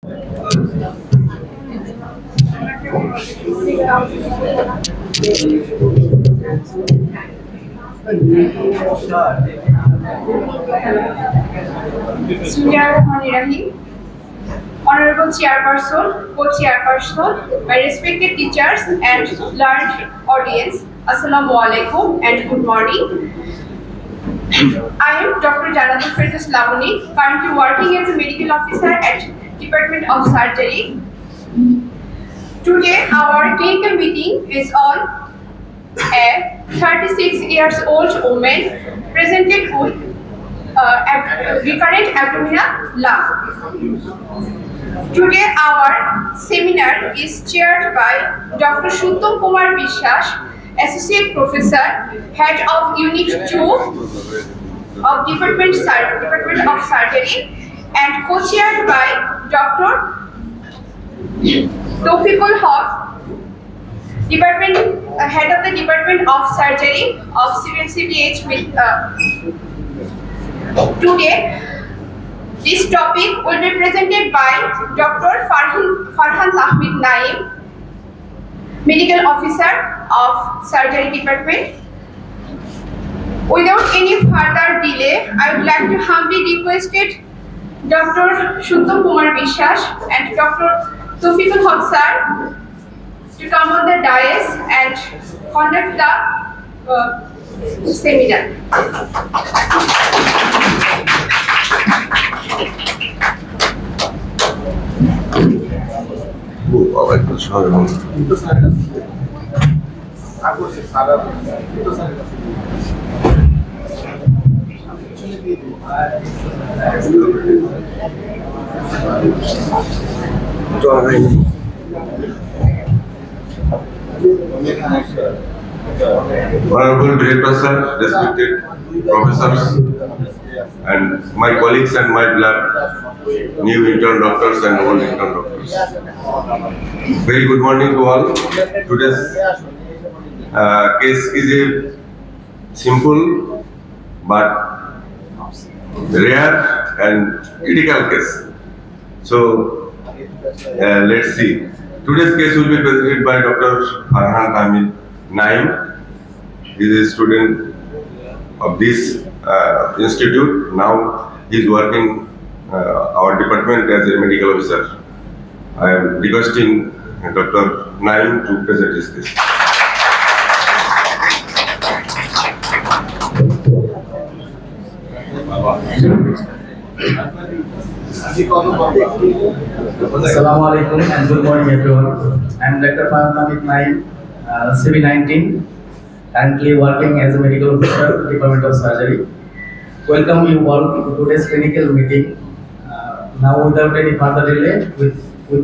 Bismillahirrahmanirrahim. Honorable Chairperson, Co-Chairperson, my respected teachers and learned audience, Assalamu alaikum and good morning. I am Dr. Janatul Firdaus Lavuni, currently working as a medical officer at Department of Surgery. Today our clinical meeting is on a 36 years old woman presented with recurrent abdominal lump. Today our seminar is chaired by Dr. Shuttam Kumar Bishwas, Associate Professor, Head of Unit 2 of Department of Surgery, and co-chaired by Dr. Tawfiqul Haq, Head of the Department of Surgery of CVH. Today, this topic will be presented by Dr. Farhan Ahmed Naim, Medical Officer of Surgery Department. Without any further delay, I would like to humbly request Dr. Shuttam Kumar Bishwas and Dr. Tawfiqul Haq sir to come on the dais and conduct the seminar. Honorable Director Sir, respected professors, and my colleagues and my beloved new intern doctors and old intern doctors. Very good morning to all. Today's case is a simple but rare and critical case. So let's see. Today's case will be presented by Dr. Farhan Ahmed Naim. He is a student of this institute. Now he is working our department as a medical officer. I am requesting Dr. Naim to present his case. Assalamu alaikum and good morning everyone. I am Dr. Farhan Ahmed Naim, CV19, currently working as a medical officer, Department of Surgery. Welcome you all to today's clinical meeting. Now without any further delay, with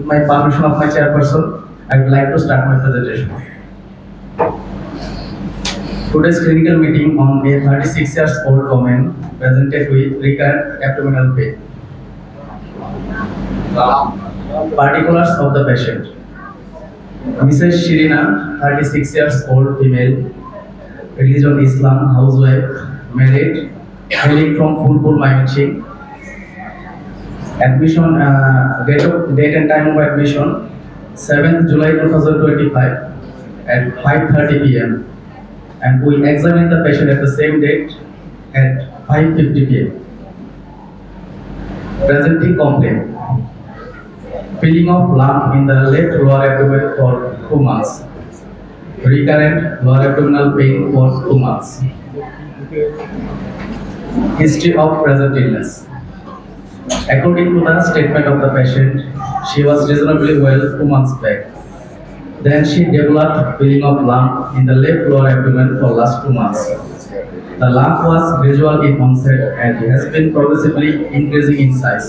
my permission of my chairperson, I would like to start my presentation. Today's clinical meeting on a 36 years old woman presented with recurrent abdominal pain. Particulars of the patient: Mrs. Shirina, 36 years old female, religion Islam, housewife, married, hailing from Phulpur, Mymensingh. Admission, date and time of admission, 7th July 2025 at 5:30 p.m. and we examined the patient at the same date at 5:50 p.m. Presenting complaint: feeling of lump in the left lower abdomen for 2 months, recurrent lower abdominal pain for 2 months. History of present illness: according to the statement of the patient, she was reasonably well 2 months back. Then she developed feeling of lump in the left lower abdomen for last 2 months. The lump was gradual in onset and has been progressively increasing in size.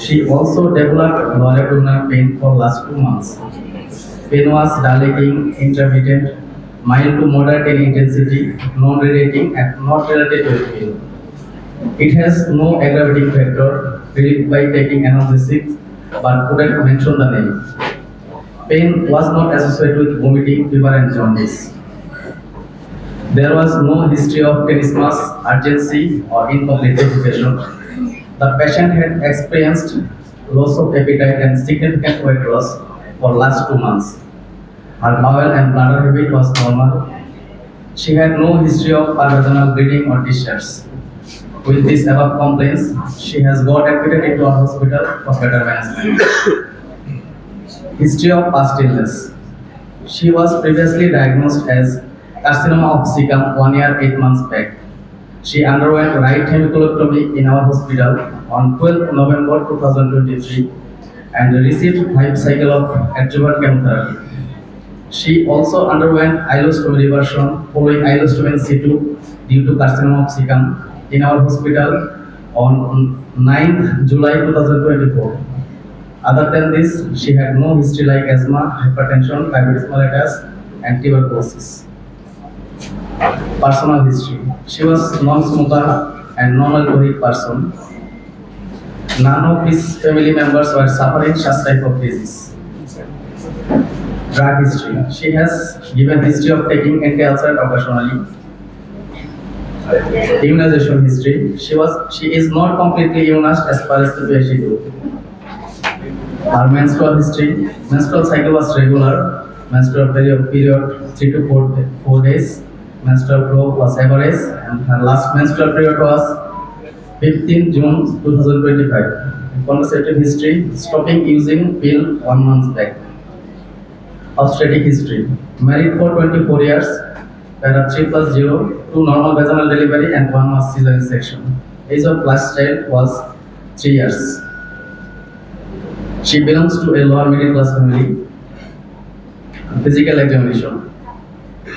She also developed lower abdominal pain for last 2 months. Pain was dilating, intermittent, mild to moderate in intensity, non-radiating and not related to pain. It has no aggravating factor, relieved by taking analgesics, but couldn't mention the name. Pain was not associated with vomiting, fever and jaundice. There was no history of tenesmus, urgency or incomplete defecation. The patient had experienced loss of appetite and significant weight loss for last 2 months. Her bowel and bladder habit was normal. She had no history of vaginal bleeding or discharge. With these above complaints, she has got admitted into our hospital for better management. History of past illness. She was previously diagnosed as carcinoma of cecum 1 year 8 months back. She underwent right hemicolectomy in our hospital on 12 November 2023 and received 5 cycles of adjuvant chemotherapy. She also underwent ileostomy reversion following ileostomy in situ due to carcinoma of cecum in our hospital on 9th July 2024. Other than this, she had no history like asthma, hypertension, diabetes mellitus, and tuberculosis. Personal history. She was non-smoker and non-alcoholic person. None of his family members were suffering such type of disease. Drug history. She has given history of taking anti-ulcerant occasionally. Immunization history. She is not completely immunized as per as the PhD. Her menstrual history. Menstrual cycle was regular. Menstrual period 3 to 4 days. Menstrual flow was average, and her last menstrual period was 15 June 2025. Contraceptive history. Stopping using pill 1 month back. Obstetric history. Married for 24 years. There are 3 plus 0, 2 normal vaginal delivery and 1 was cesarean section. Age of last child was 3 years. She belongs to a lower middle class family. Physical examination.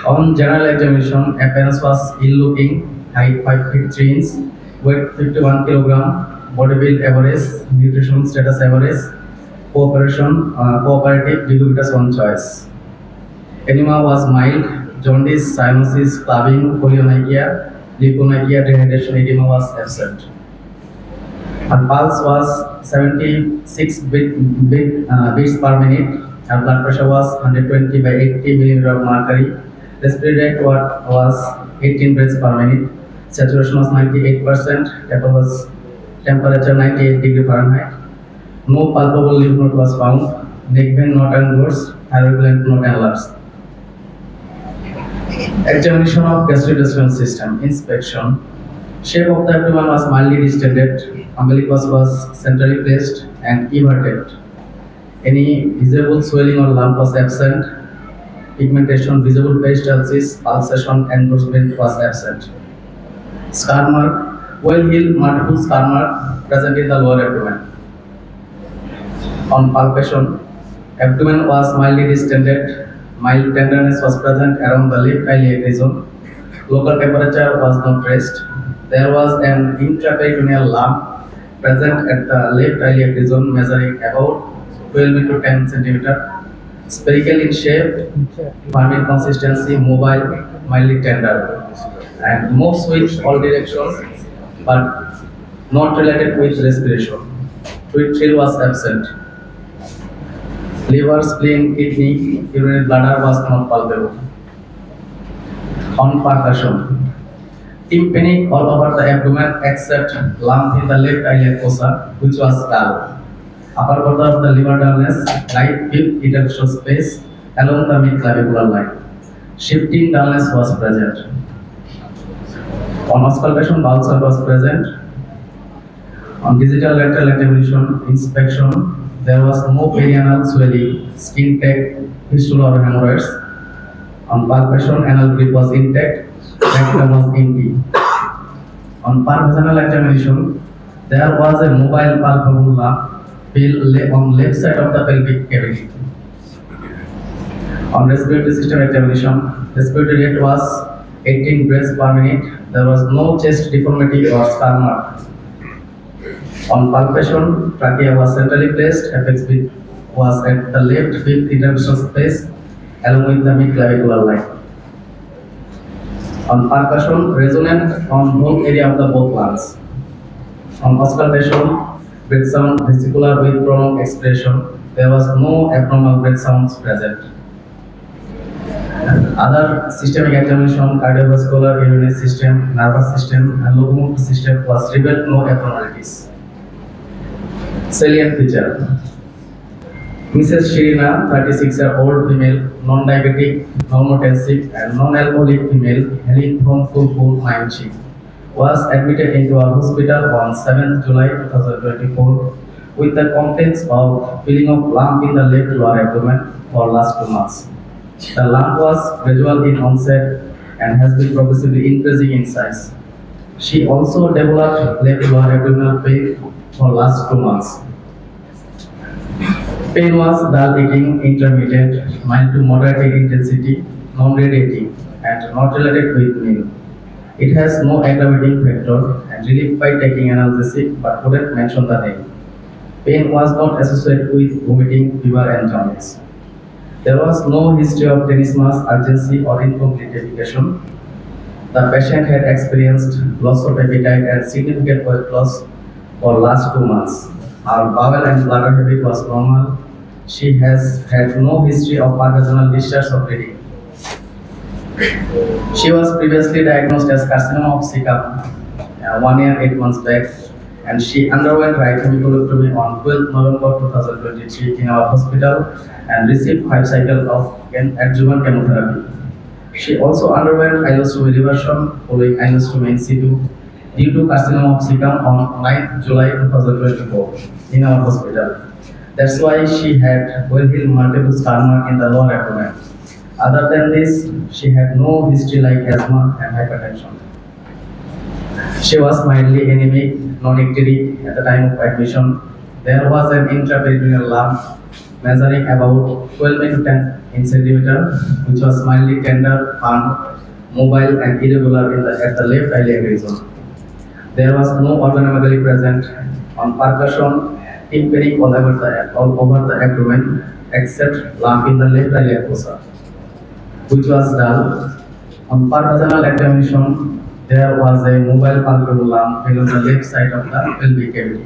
On general examination, appearance was ill-looking, height 5 feet 3 inches, weight 51 kilogram, body build average, nutrition status average, cooperative, ubiquitous one choice. Anemia was mild, jaundice, cyanosis, clubbing, polyonychia, leukocythemia, dehydration, edema was absent. Her pulse was 76 beats per minute. Her blood pressure was 120 by 80 millimeter of mercury. Respiratory rate was 18 breaths per minute. Saturation was 98%. Temperature 98 degree Fahrenheit. No palpable lymph node was found. Neck vein not endorsed. Thyroid gland not enlarged. Examination of gastrointestinal system. Inspection. Shape of the abdomen was mildly distended. Umbilicus was centrally placed and everted. Any visible swelling or lump was absent. Pigmentation, visible peristalsis, pulsation, endorsement was absent. Scar mark. Well-healed multiple scar mark present in the lower abdomen. On palpation, abdomen was mildly distended. Mild tenderness was present around the left iliac region. Local temperature was not raised. There was an intraperitoneal lump present at the left iliac region measuring about 12 into 10 centimeter. Spherical in shape, firm in consistency, mobile, mildly tender, and moves with all directions, but not related with respiration. Fluid thrill was absent. Liver, spleen, kidney, urinary bladder was not palpable. On percussion. Tympanic all over the abdomen except lump in the left iliac fossa, which was dull. Upper border of the liver dullness, right fifth intercostal space along the mid-clavicular line. Shifting dullness was present. On auscultation, ulcer was present. On digital rectal examination, inspection, there was no perianal swelling, skin tag, fistula or hemorrhoids. On palpation, anal grip was intact, rectum was empty. On parvaginal examination, there was a mobile palpable lump on left side of the pelvic cavity. On respiratory system examination, respiratory rate was 18 breaths per minute. There was no chest deformity or scar mark. On palpation, trachea was centrally placed. Apex beat was at the left fifth intercostal space along with the mid-clavicular line. On percussion, resonant on both area of the both lungs. On auscultation, breath sound vesicular with prolonged expression. There was no abnormal breath sounds present. Other systemic examination, cardiovascular, urinary system, nervous system, and locomotor system was revealed no abnormalities. Salient feature. Mrs. Shirina, 36-year-old female, non-diabetic, non-hypertensive, and non-alcoholic female hailing from Phulpur, Mayanchi, was admitted into our hospital on 7th July 2024 with the complaints of feeling of lump in the left lower abdomen for last 2 months. The lump was gradual in onset and has been progressively increasing in size. She also developed left lower abdominal pain for last 2 months. Pain was dull aching, intermittent, mild to moderate in intensity, non-radiating, and not related with meal. It has no aggravating factor and relief by taking analgesic but couldn't mention the name. Pain was not associated with vomiting, fever, and jaundice. There was no history of tenesmus, urgency, or incomplete defecation. The patient had experienced loss of appetite and significant weight loss for last 2 months. Her bowel and bladder habit was normal. She has had no history of vaginal discharge or bleeding. She was previously diagnosed as carcinoma of cecum 1 year 8 months back, and she underwent right hemicolectomy on 12 November 2023 in our hospital and received 5 cycles of adjuvant chemotherapy. She also underwent ileostomy reversion following ileostomy in situ due to carcinoma of cecum on 9th July 2024 in our hospital. That's why she had well-healed multiple scar marks in the lower abdomen. Other than this, she had no history like asthma and hypertension. She was mildly anemic, non-icteric at the time of admission. There was an intraperitoneal lump measuring about 12 to 10 centimeter, which was mildly tender, firm, mobile, and irregular at the left iliac region. There was no organomegaly present on percussion, tympanic all over the abdomen, except lump in the left iliac fossa, which was dull. On pervaginal examination, there was a mobile palpable lump on the left side of the pelvic cavity.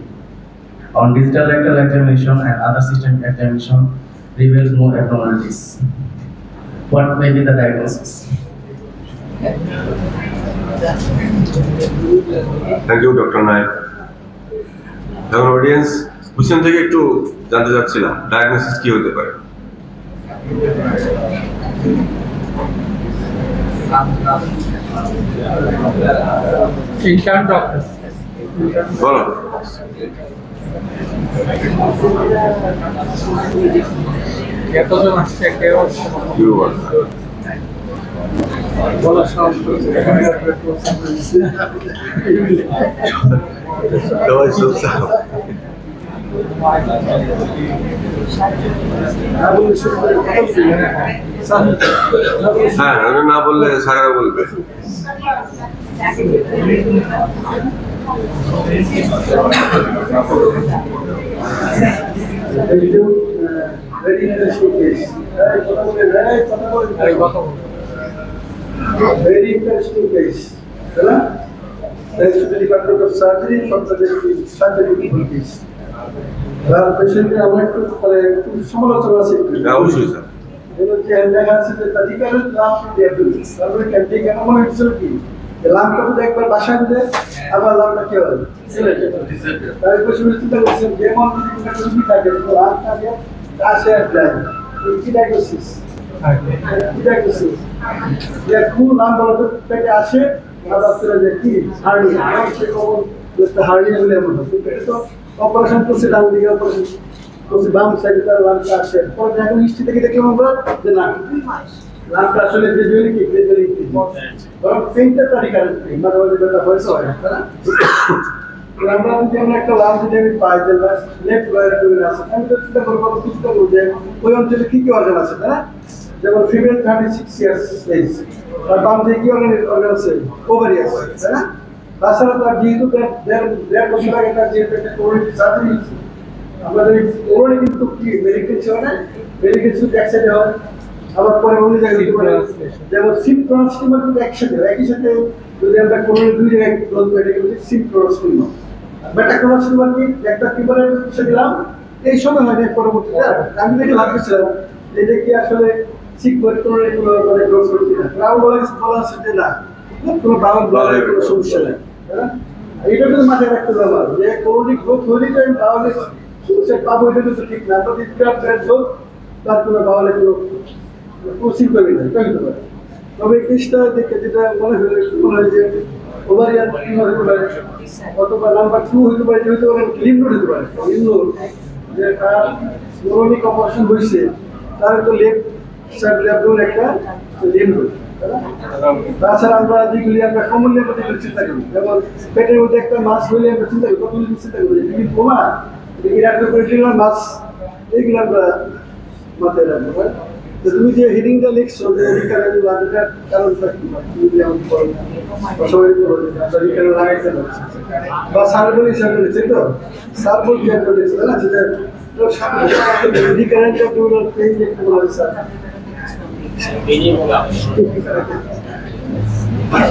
On digital rectal examination and other systemic examination revealed no abnormalities. What may be the diagnosis? Thank you, Dr. Naik. Our audience, question থেকে একটু জানতে চাচ্ছিলাম diagnosis কি হতে পারে? Intern doctor. বলো। কতজন আসছে কেউ You want? বলা সব সবাই চুপচাপ। হ্যাঁ, আমি না বললে সারা বলবে। Very interesting case. Very interesting case. Thanks to the Department of Surgery for the surgery case. Patient আমরা একটু সমালোচনা আছে অবশ্যই স্যার। যে দেখা যাচ্ছে যে তালিকার লাভ দিয়ে দিচ্ছে তারপরে ক্যান্টিন কেন মনে হচ্ছে কি লাভটা তো একবার বাসা দিলে আবার লাভটা কি হবে তাই পেশেন্ট চিন্তা করছেন যে মন যদি থাকে তো লাভ থাকে আসে আর যায় কি ডায়াগনোসিস কি ডায়াগনোসিস যে কোন নাম বলতে পেটে আসে আবার চলে যায় কি হার্নিয়া সে কমন হার্নিয়া বলে এমন হয় পেটে তো অপারেশন করছে ডান দিকে অপারেশন করছে বাম সাইডে তার লাভটা আসে পরে এখন হিস্ট্রি থেকে দেখলাম আমরা যে না লাভটা আসলে গ্রাজুয়ালি কি গ্রাজুয়ালি বরং পেইন্টার তারিখা মানে ওই যেটা হয়েছে হয় না আমরা যেমন একটা লাভ যদি আমি পাই যে লেফট লয়ার টুইন আছে আমি তো চিন্তা করবো চিন্তা করবো যে ওই অঞ্চলে কি কি অর্গান আছে না যেমন ফিমেল 36 ইয়ার্স এজ আর বাম দিকে কি অর্গান আছে ওভারি আছে তাই না তাছাড়া তার যেহেতু দেড় বছর আগে তার যে একটা কোরিটি সার্জারি আমাদের কোরিটি কিন্তু কি মেডিকেল ছিল না মেডিকেল শুধু একসাথে হয় আবার পরে অন্য জায়গায় যেমন সিমপ্টমাস কিন্তু একসাথে একই সাথে যদি আমরা কোরিটি দুই জায়গায় ক্লোজ মেডিকেল সিমপ্টমাস কিন্তু বেটা ক্লোজ কি একটা টিউমারের বিষয় দিলাম এই সময় হয় না পরবর্তীতে আমি যেটা ভাবছিলাম এটা কি আসলে ঠিক করে কোনো মানে ক্লোজ করতে না রাউন্ড বলা আছে যে না কোনো বাউন্ড ব্লাডের কোনো সমস্যা নেই এটা কিন্তু মাথায় রাখতে হবে যে কোরিটি গ্রোথ হলে তাহলে সে পাবো এটা তো ঠিক না, তো স্ক্র্যাপ হোক তার কোনো তাহলে কোনো কোচিং করবে না, এটা হতে পারে। তবে কেসটা দেখে যেটা মনে হয় যে ওভারিয়ান হতে পারে, অথবা নাম্বার 2 হতে পারে, হতে পারে লিম্ব হতে পারে। লিম্ব যে তার মৌলিক অপারেশন হয়েছে, তার তো লেফট সাইড লেফট একটা লিম্ব। তাছাড়া আমরা যেগুলি আমরা কমনলি আমরা যেগুলো চিন্তা করি, যেমন পেটের মধ্যে একটা মাছ হইলে আমরা চিন্তা করি, কতগুলি চিন্তা করি যদি বোমা ইরাটোপেরিটোনিয়াল মাছ, এইগুলো আমরা মাথায় রাখবো। তো তুমি যে হেডিংটা লিখছো যে রিকারেন্ট লাগাটার কারণটা কি, তুমি যে আমাকে বলো সবাই বলে আমরা রিকারেন্ট লাগাইতে পারছি বা সার্বল হিসাবে লিখছে, তো সার্বল কি একটা লিখছে না, যেটা রিকারেন্ট টুলার পেজ লিখতে বলা হয়েছে।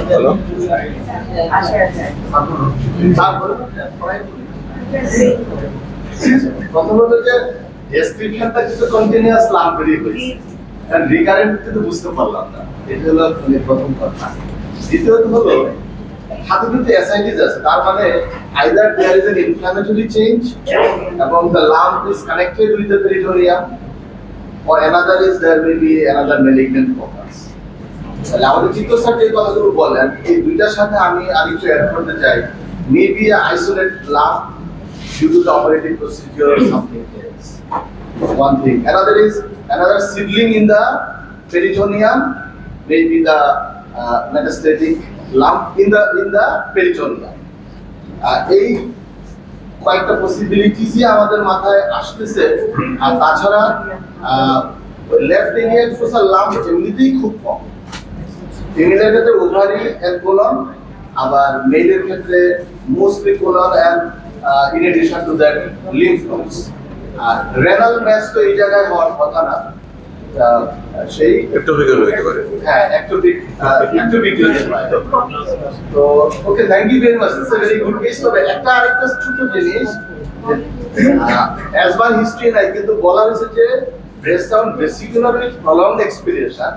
হ্যালো, প্রথমত যে ডেসক্রিপশনটা কিন্তু কন্টিনিউয়াস লাভ বেরিয়ে হয়েছে, কারণ রিকারেন্ট কিন্তু বুঝতে পারলাম না, এটা হলো প্রথম কথা। দ্বিতীয়ত হলো হাতে কিন্তু অ্যাসাইটিস আছে, তার মানে either there is an inflammatory change এবং the lump is connected with the peritoneum, or another is there may be another malignant focus. তাহলে আমাদের চিকিৎসক যে কথাগুলো বলেন, এই দুইটার সাথে আমি আরেকটু অ্যাড করতে চাই, maybe isolate lump due to the operating procedure or something else. One thing. Another is another seedling in the peritoneum, maybe the metastatic lump in the peritoneum. এই কয়েকটা পসিবিলিটিসই আমাদের মাথায় আসতেছে। আর তাছাড়া লেফট এরিয়াল ফোসাল লাম্প এমনিতেই খুব কম, ফিমেলের ক্ষেত্রে ওভারি এন্ড কোলন, আবার মেলের ক্ষেত্রে mostly colon and in addition to that lymph nodes. Renal mass তো এই জায়গায় হওয়ার কথা না, সেই একটোপিক হতে পারে। হ্যাঁ, একটোপিক হতে পারে। তো okay, thank you very much, it's a very good case. তবে একটা আরেকটা ছোট জিনিস, অ্যাজ বার হিস্ট্রি নাই, কিন্তু বলা হয়েছে যে breath sound vesicular with prolonged expiration,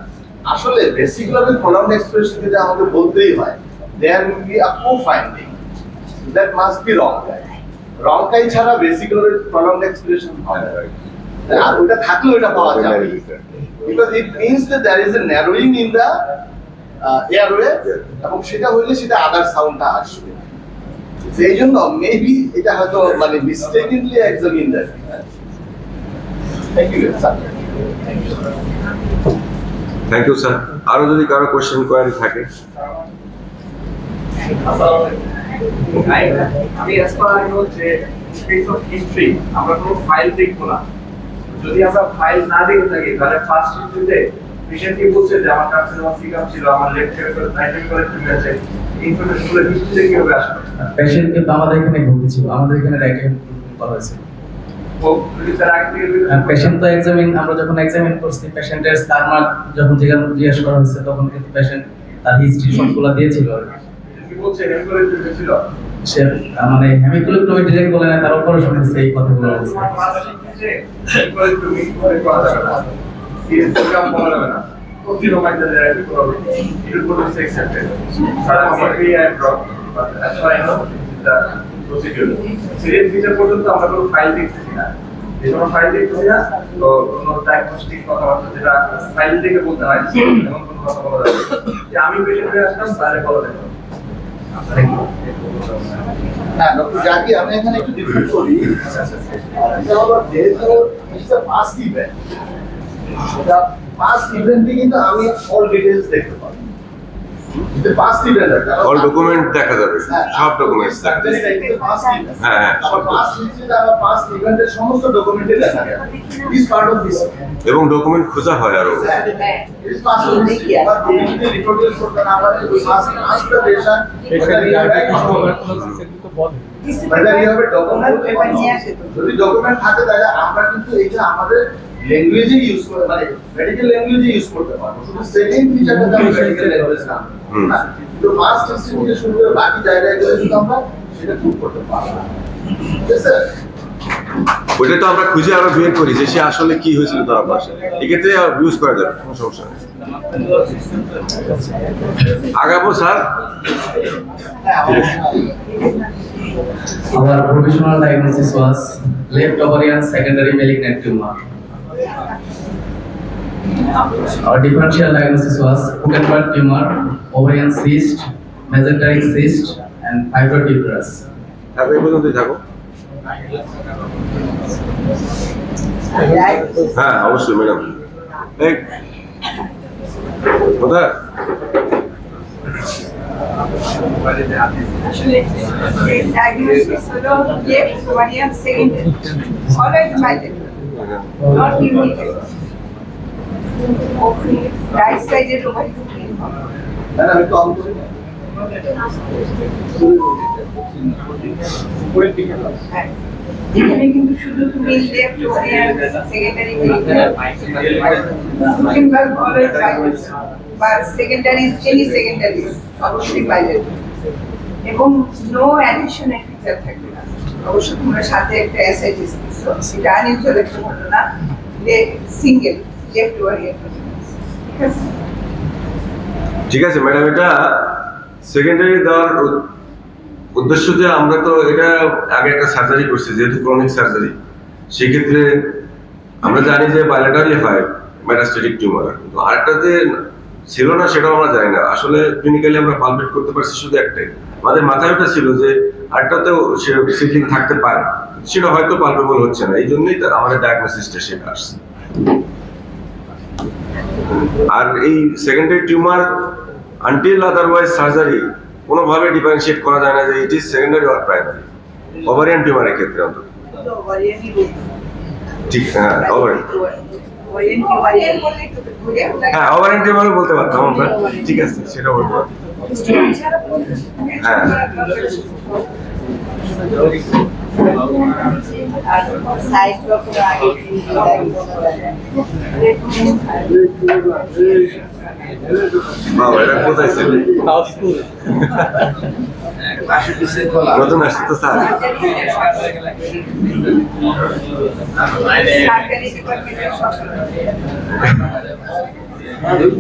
আসলে ভেসিকুলার উইথ প্রলংড এক্সপিরেশন যদি আমাকে বলতেই হয়, there will be a co-finding, that must be wrong. Wrong কাই ছাড়া ভেসিকুলার উইথ প্রলংড এক্সপিরেশন হয় না, আর ওটা থাকলেও এটা পাওয়া যাবে, because it means that there is a narrowing in the airway, এবং সেটা হইলে সেটা আদার সাউন্ডটা আসবে। সেই জন্য মেবি এটা হয়তো মানে mistakenly examine that. Thank you sir. Thank you sir. আরো যদি কারো কোশ্চেন কোয়ারি থাকে। আমি as per I know যে স্পেস অফ হিস্ট্রি আমরা কোনো ফাইল দেখবো না, যদি আমরা ফাইল না দেখে থাকি তাহলে ফার্স্ট হিস্ট্রিতে পেশেন্ট কি বলছে যে আমার কাছে সিকাম ছিল, আমার লেফট সাইড করে রাইট সাইড করে ঠিক আছে, এই ইনফরমেশনগুলো হিস্ট্রিতে কিভাবে আসবে? পেশেন্ট কিন্তু আমাদের এখানে ভর্তি ছিল, আমাদের এখানে রেকমেন্ড করা হয়েছে। ও যদি তার আগে থেকে পেশেন্ট তো আমরা যখন এক্সামিন করছি, পেশেন্টের স্টারমার্ক যখন জিজ্ঞেস করা হয়েছে, তখন কিন্তু পেশেন্ট তার হিস্ট্রি সবগুলো দিয়েছিল। কি বলছে হেমোগ্লোবিন ছিল, সে মানে হেমিকোলেক্টমি ডিরেক্ট বলে না, তার অপারেশন হয়েছে, এই কথাগুলো বলছে। হেমোগ্লোবিন করা যাবে না, সিকাম করা যাবে না, জিরো মাইনাস থেরাপি করা হবে, এটা পুরো অ্যাকসেপ্টেড। সারা মার্কেটে add drop, but as far I know the procedure serious feature পর্যন্ত আমরা কোনো ফাইল দেখতেছি না। যখন ফাইল দেখতেছি না, তো কোনো ডায়াগনস্টিক কথাবার্তা যেটা ফাইল থেকে বলতে হয়, এমন কোনো কথা বলা যাবে যে আমি পেশেন্ট হয়ে আসলাম তাহলে বলা যাবে। হ্যাঁ, ডক্টর জাকির, আমি এখানে একটু ডিফারেন্ট করি। এটা হলো যেহেতু এটা পাস্ট ইভেন্ট, এটা পাস্ট ইভেন্টে কিন্তু আমি অল ডিটেইলস দেখতে পাবো। এটা পাস্ট ইভেন্ট, অল ডকুমেন্ট দেখা যাবে, সব ডকুমেন্টস দেখা যাবে। হ্যাঁ হ্যাঁ, পাস্ট হিস্ট্রিতে আমার পাস্ট ইভেন্টের সমস্ত ডকুমেন্টে দেখা যাবে। দিস পার্ট অফ দিস, এবং ডকুমেন্ট খোঁজা হয় আরো। দিস পার্ট অফ দিস, বা যদি রিপ্রোডিউস করতে না পারে, ওই past patient whether you have a document or not, যদি ডকুমেন্ট থাকে তাহলে আমরা কিন্তু এটা আমাদের ল্যাঙ্গুয়েজে ইউজ করে, মানে মেডিকেল ল্যাঙ্গুয়েজে ইউজ করতে পারবো। শুধু সেকেন্ড ফিচারটা আমরা মেডিকেল ল্যাঙ্গুয়েজ না, তো ফার্স্ট হিস্ট্রি থেকে শুরু করে বাকি জায়গাগুলো কিন্তু আমরা সেটা প্রুভ করতে পারবো। ঠিক আছে, ওইটা তো আমরা খুঁজে আরো বের করি যে সে আসলে কি হয়েছিল তার পাশে, এক্ষেত্রে ইউজ করা যাবে, কোনো সমস্যা নেই। আগাবো স্যার। হ্যাঁ। Our provisional diagnosis was left ovarian secondary malignant tumor. Our differential diagnosis was Gutenberg tumor, ovarian cyst, mesenteric cyst, and fibroid uterus. আপনি পর্যন্ত থাকো। হ্যাঁ অবশ্যই ম্যাডাম। এই কোথায়? আসলে diagnosis হলো left ovarian secondary, always divided, not unique. Right sided ovary. আমি তো অন করি না। এখানে কিন্তু শুধু তুমি left ovarian secondary Gutenberg always divided, বা secondary any secondary অবশ্যই divided, এবং no additional feature থাকবে না। অবশ্য তোমরা সাথে একটা অ্যাসাইটিস দিচ্ছ, সেটা আনইউজুয়াল একটা ঘটনা, সিঙ্গেল লেফট ওভারিয়ান। ঠিক আছে ম্যাডাম, এটা সেকেন্ডারি দেওয়ার উদ্দেশ্য যে আমরা তো এটা আগে একটা সার্জারি করছি, যেহেতু ক্রনিক সার্জারি, সেক্ষেত্রে আমরা জানি যে বায়োলেটারলি হয় মেটাস্টেটিক টিউমার, কিন্তু আরেকটাতে ছিল না সেটাও আমরা জানি না। আসলে ক্লিনিক্যালি আমরা পালপেট করতে পারছি শুধু একটাই, আমাদের মাথায় ওটা ছিল যে আরেকটাতেও সে সিডলিং থাকতে পারে, সেটা হয়তো পালপেবল হচ্ছে না, এই জন্যই আমাদের ডায়াগনোসিসটা সেটা আসছে। আর এই secondary tumour until otherwise surgery কোনোভাবে ডিফারেন্সিয়েট করা যায় না যে it is secondary or primary, ovarian টিউমারের ক্ষেত্রে অন্তত। ঠিক, হ্যাঁ ওভারিয়ান, হ্যাঁ ওভারিয়ান টিউমারও বলতে পারতাম আমরা, ঠিক আছে সেটা বলতে পারতাম। হ্যাঁ বাবা, এটা কোথায় ছিল? নতুন আসছে তো স্যার।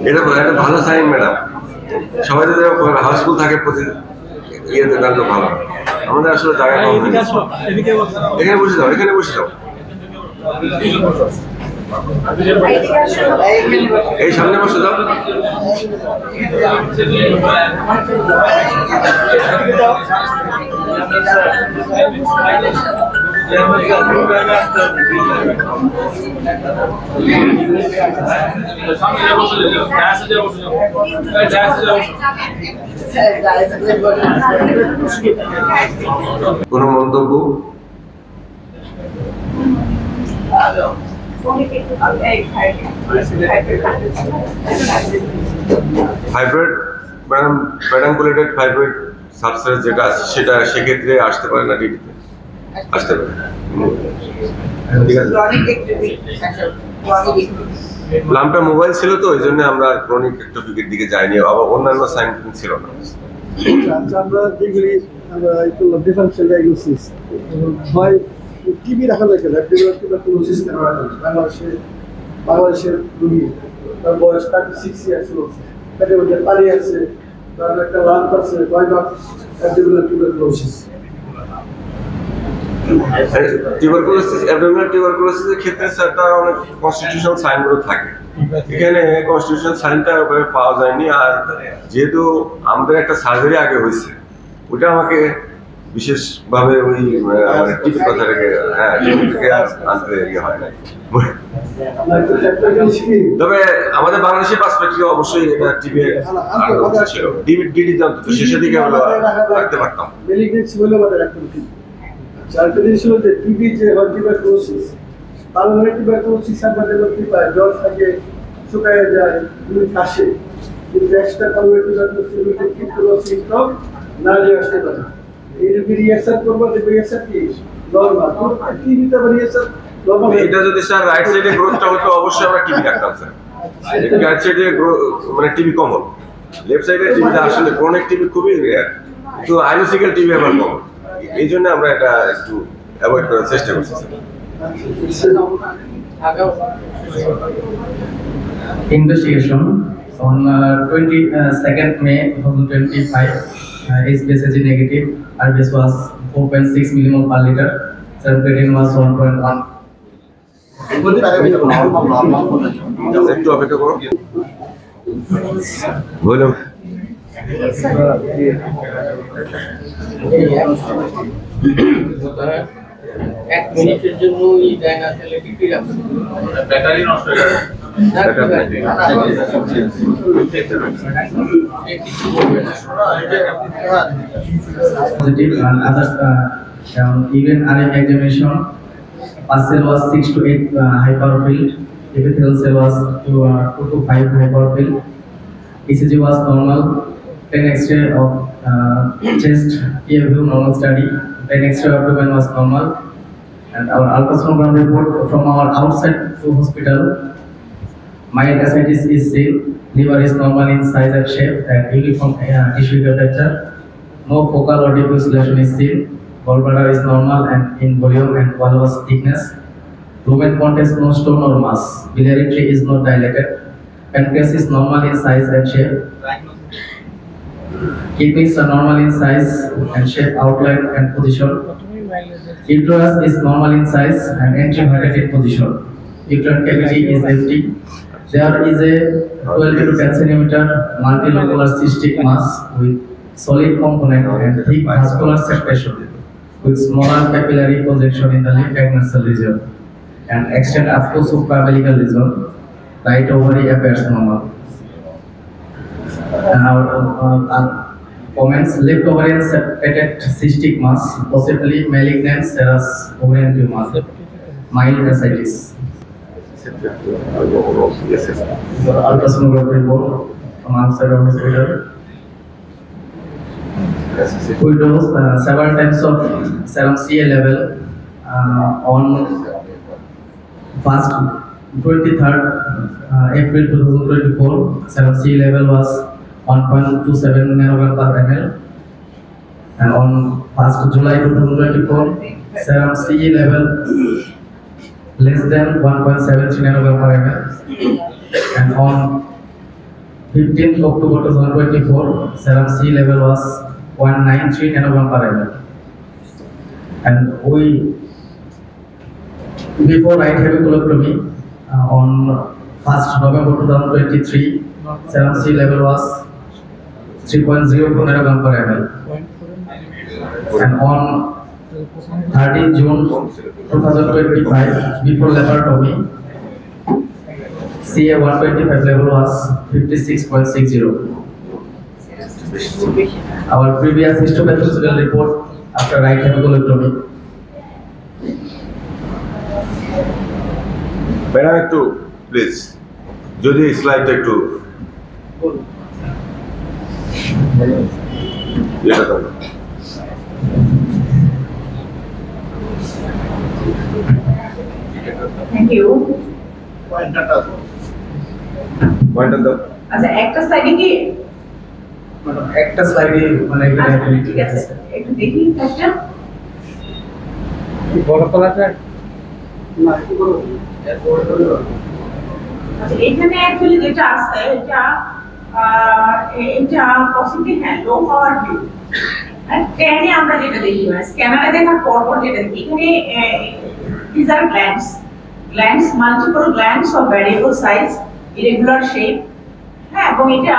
এটা একটা ভালো সাইন ম্যাডাম, সবাই যদি হাউসফুল থাকে প্রতি ইয়েতে তাহলে তো ভালো। আমাদের আসলে জায়গা কম, এখানে বসে যাও, এখানে বসে যাও, এই সামনে বসে যাও। কোনো মন্তব্য? ফাইব্রয়েড ম্যাডাম, প্যাডাঙ্কুলেটেড ফাইব্রয়েড সাবস্ট্রেস যেটা আছে সেটা সেক্ষেত্রে আসতে পারে না, ডিডিতে আসতে পারে। ঠিক আছে, লামটা মোবাইল ছিল তো ওই জন্য আমরা ক্রনিক টপিকের দিকে যাইনি, আবার অন্যান্য সাইন ছিল না। আমরা যেগুলি ডিফারেন্সিয়াল ডায়াগনোসিস হয় টিবি রাখা লাগে, টিউবারকুলোসিস বাংলাদেশের রোগী, তার বয়স 36 ইয়ার্স হচ্ছে, পেটের মধ্যে পানি আছে, তার একটা লাম্প আছে, টিউবারকুলোসিস। অ্যাবডোমিনাল টিউবারকুলোসিসের ক্ষেত্রে স্যার তার অনেক কনস্টিটিউশনাল সাইনগুলো থাকে, এখানে কনস্টিটিউশনাল সাইনটা পাওয়া যায়নি। আর যেহেতু আমাদের একটা সার্জারি আগে হয়েছে, ওটা আমাকে বিশেষভাবে ওই টিপি কথাটাকে টিপি থেকে আনতে ইয়ে হয় না। তবে আমাদের বাংলাদেশের পার্সপেক্টিভে অবশ্যই এটা টিপি ছিল, ডিডি অন্তত শেষের দিকে আমরা রাখতে পারতাম। চারটা জিনিস হলো যে টিবি যে টিউবারকুলোসিস, পালমোনারি টিউবারকুলোসিস আমাদের মধ্যে পায়, জ্বর থাকে, শুকায় যায়, কাশে, কিন্তু এক্সট্রা পালমোনারি টিউবারকুলোসিস কোনো সিমটম না নিয়ে আসতে পারে। এই রোগী রিয়াকশন করবো, রিয়াকশন কি নরমাল, টিবিতে রিয়াকশন নরমাল। এটা যদি স্যার রাইট সাইডে গ্রোথটা হতো অবশ্যই আমরা টিবি রাখতাম স্যার, রাইট সাইডে মানে টিবি কমন, লেফট সাইডে টিবিতে আসলে ক্রনিক টিবি খুবই রেয়ার, কিন্তু আইনোসিক্যাল টিবি আবার কমন, এই জন্য আমরা এটা একটু অ্যাভয়েড করার চেষ্টা করছি। Investigation on 22nd May 2025 is BCG negative. RBS was 4.6 millimole per liter. Serum creatinine was 1.1. একটু অপেক্ষা করো বললাম এক মিনিটের জন্য এই দেয় না তাহলে কি রাখবে ব্যাটারি নষ্ট হয়ে যাবে Positive and others even RF examination, pus cell was 6 to 8 high power field, epithelial cell was 2 to 5 high power field, ECG was normal, 10 X-ray of chest, PA view normal study, 10 X-ray abdomen was normal, and our ultrasonogram report from our outside to hospital, mild ascites is seen, liver is normal in size and shape, and uniform tissue temperature. No focal or diffuse lesion is seen. Gallbladder is normal and in volume and volumous thickness. Lumen contains no stone or mass. Biliary tree is not dilated. Pancreas is normal in size and shape. Kidneys are normal in size and shape, outline and position. Uterus is normal in size and entry vertebrate position. Uterine cavity is empty. There is a 12 to 10 centimeter multilocular cystic mass with solid component and thick vascular separation with smaller papillary projection in the lymph adnexal region and extend up to supraumbilical region. Right ovary appears normal. And our comments: left ovarian separated cystic mass, possibly malignant serous ovarian tumor, mild ascites. Ultrasonography report from outside of hospital. We dose several times of serum Ca level on first 23rd April 2024. Serum Ca level was 1.27 nanogram per ml, and on 1st July 2024, serum Ca level less than 1.73 nanogram per ml, and on 15th October 2024, serum Ca level was 193 nanogram per ml. And we, before right hemicolectomy, on 1st November 2023, serum Ca level was 3.04 nanogram per ml. And on 13 June 2025, before laparotomy, Ca 125 level was 56.60. Our previous histopathological report after right hemicolectomy. Madam একটু please যদি স্লাইডটা একটু এটা দাও thank you. Pointer দাও আচ্ছা, একটা সাইডে কি একটা স্লাইডে মানে ঠিক আছে, একটু দেখি একটা বড় করা যায় না একটু বড় আচ্ছা, এখানে অ্যাকচুয়ালি যেটা আছে এটা পসিবলি হ্যাঁ লো পাওয়ার ভিউ। স্ক্যানে আমরা যেটা দেখি মানে স্ক্যানারে দেখার পর যেটা দেখি এখানে these are glands multiple glands of variable size, irregular shape, হ্যাঁ, এবং এটা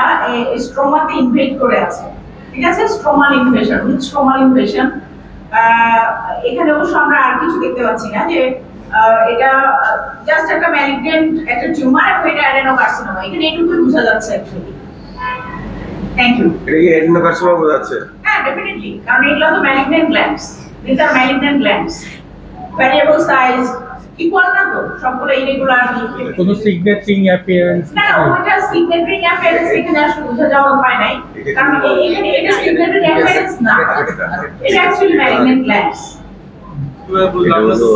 স্ট্রোমাতে ইনভেড করে আছে, ঠিক আছে, stromal invasion with stromal invasion. এখানে অবশ্য আমরা আর কিছু দেখতে পাচ্ছি না, যে এটা জাস্ট একটা ম্যালিগন্যান্ট একটা টিউমার এবং এটা অ্যাডেনোকার্সিনোমা, এখানে এইটুকুই বোঝা যাচ্ছে অ্যাকচুয়ালি। Thank you. এটা কি অ্যাডেনোকার্সিনোমা বোঝা যাচ্ছে? হ্যাঁ, ডেফিনেটলি, কারণ এগুলো তো malignant glands, this are malignant glands, variable size, equal না তো, সবগুলো ইরেগুলার। কোনো সিগনেচারিং অ্যাপিয়ারেন্স না, ওটা সিগনেচারিং অ্যাপিয়ারেন্স এখানে আসলে বোঝা যাওয়ার উপায় নাই, কারণ এখানে এটা সিগনেচারিং অ্যাপিয়ারেন্স না, এটা অ্যাকচুয়ালি ম্যালিগন্যান্ট গ্ল্যান্ডস।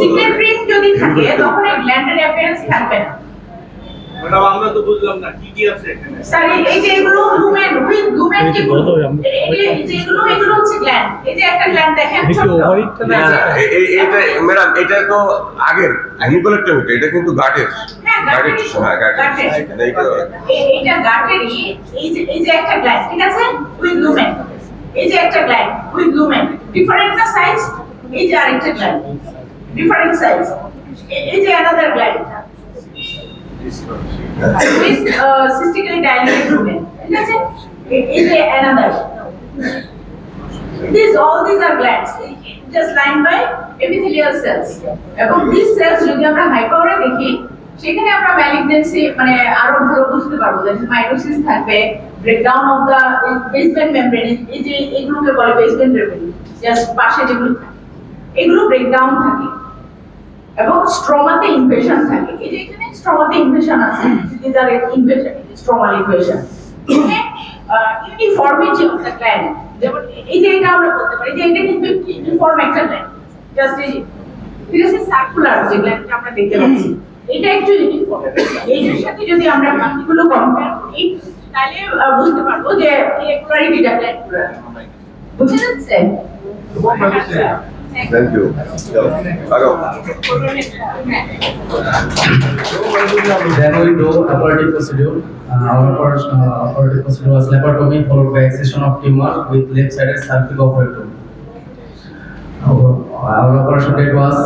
সিগনেচারিং যদি থাকে তখন এই গ্ল্যান্ডের অ্যাপিয়ারেন্স থাকবে না। ম্যাডাম আমরা তো বুঝলাম না কি কি আছে এখানে। স্যার এই যে এগুলো লুমেন উইথ লুমেন যেগুলো এগুলো হচ্ছে গ্ল্যান্ড। এই যে একটা গ্ল্যান্ড দেখেন ছোট, এটা ম্যাডাম এটা তো আগের হ্যামিকোলেক্টমিটা, এটা কিন্তু গাটের গাটের এইটা গাটেরই এই যে একটা গ্ল্যান্ড, ঠিক আছে, উইথ লুমেন। এই যে একটা গ্ল্যান্ড উইথ লুমেন, ডিফারেন্ট না সাইজ, এই যে আরেকটা গ্ল্যান্ড, ডিফারেন্ট সাইজ, এই যে another gland with cystically dilated lumen, ঠিক আছে? এই যে another, all these are glands just lined by epithelial cells, এবং these cells যদি আমরা হাই পাওয়ারে দেখি সেখানে আমরা ম্যালিগন্যান্সি মানে আরো ভালো বুঝতে পারবো, যে মাইটোসিস থাকবে, breakdown of the basement membrane, এই যে এগুলোকে বলে বেসমেন্ট মেমব্রেন, জাস্ট পাশে যেগুলো এগুলো ব্রেকডাউন থাকে, এবং স্ট্রমাতে ইনভেশন থাকে। এই যে এখানে স্ট্রমাতে ইনভেশন আছে, this are invasion, stromal invasion, uniformity of the gland, যেমন এই যে এটা আমরা বলতে পারি যে এটা কিন্তু ইউনিফর্ম একটা গ্ল্যান্ড, জাস্ট এই ঠিক আছে সার্কুলার যে গ্ল্যান্ডটা আমরা দেখতে পাচ্ছি এটা একটু ইউনিফর্ম। এইটার সাথে যদি আমরা বাকিগুলো কম্পেয়ার করি তাহলে বুঝতে পারবো যে ইরেগুলারিটিটা গ্ল্যান্ডুলার, বুঝতে যাচ্ছে? Thank you. Then we do operative procedure. Our operative procedure was laparotomy followed by excision of tumor with left-sided cervical operator. Our operation date was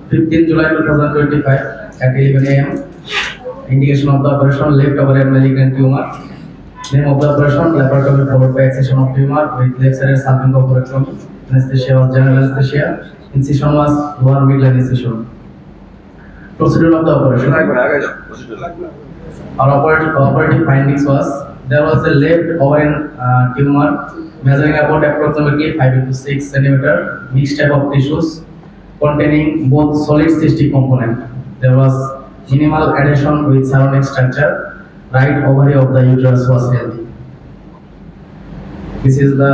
15 July 2025 at 11 a.m. Indication of the operation: left ovarian malignant tumor. Name of the operation: laparotomy followed by excision of tumor with left-sided cervical operator. Anesthesia was general anesthesia. Incision was lower midline incision. Procedure of the operation. Our operative findings was there was a left ovarian tumor measuring about approximately 5 to 6 centimeter, mixed type of tissues containing both solid cystic component. There was minimal adhesion with surrounding structure. Right ovary of the uterus was healthy. This is the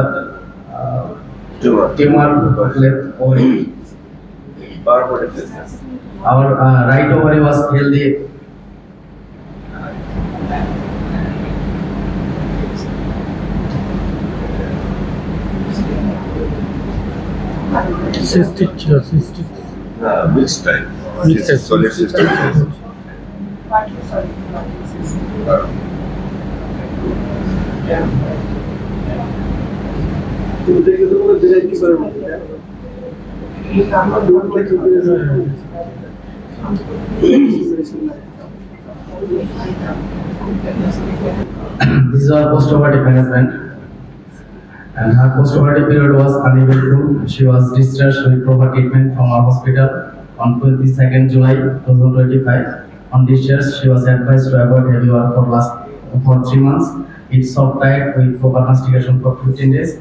tumor left ovary. Our right ovary was healthy. Cystic. Mixed type. Solid system. This is our post-operative management, and her post-operative period was uneventful. She was discharged with proper treatment from our hospital on 22nd July 2025. On discharge, she was advised to avoid heavy work for 3 months, eat soft diet with proper mastication for 15 days,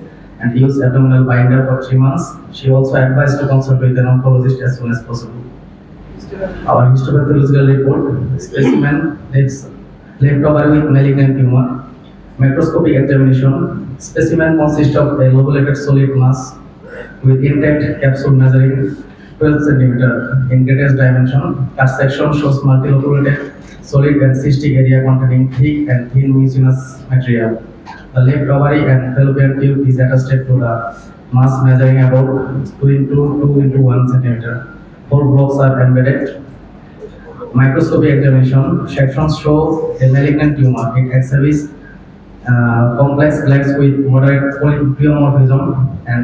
and use abdominal binder for 3 months. She also advised to consult with an oncologist as soon as possible. Our histopathological report: specimen left ovary with malignant tumor. Microscopic examination: specimen consists of a lobulated solid mass with intact capsule measuring 12 cm in greatest dimension. Cut section shows multilobulated solid and cystic area containing thick and thin mucinous material. The left ovary and fallopian tube is attached to the mass measuring about 2 into 1 cm. 4 blocks are embedded. Microscopic examination: sections show a malignant tumor. It exhibits complex plaques with moderate polymorphism and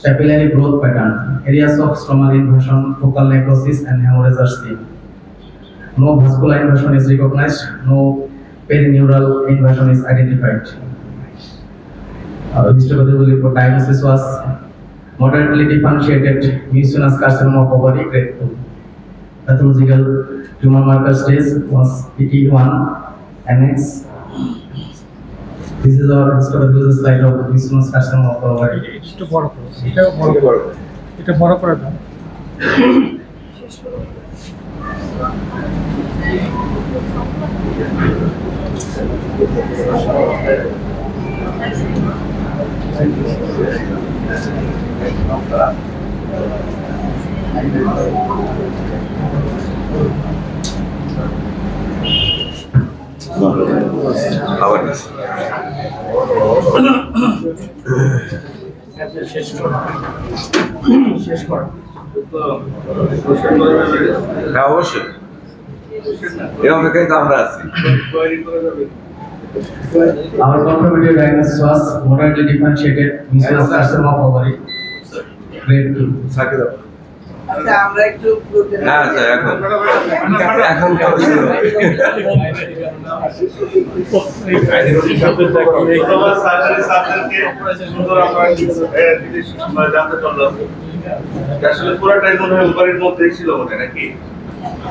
papillary growth pattern. Areas of stromal invasion, focal necrosis, and hemorrhage are seen. No vascular invasion is recognized. No perineural invasion is identified. Histopathological report diagnosis was moderately differentiated mucinous carcinoma of ovary grade 2. Pathological tumor marker stage was PT1 annex. This is our histopathological slide of mucinous carcinoma of ovary. এটা বড় করে দাও। হ্যাঁ অবশ্যই এই অপেক্ষায় তো আমরা আছি। Our confirmatory diagnosis was moderately differentiated measles carcinoma of ovary, grade 2. আচ্ছা আমরা একটু হ্যাঁ স্যার এখন তোমার সার্জারি সাবজেক্টকে সুন্দর আমরা জানতে পারলাম আসলে পুরোটাই মনে হয় ওভারের মধ্যে ছিল মনে নাকি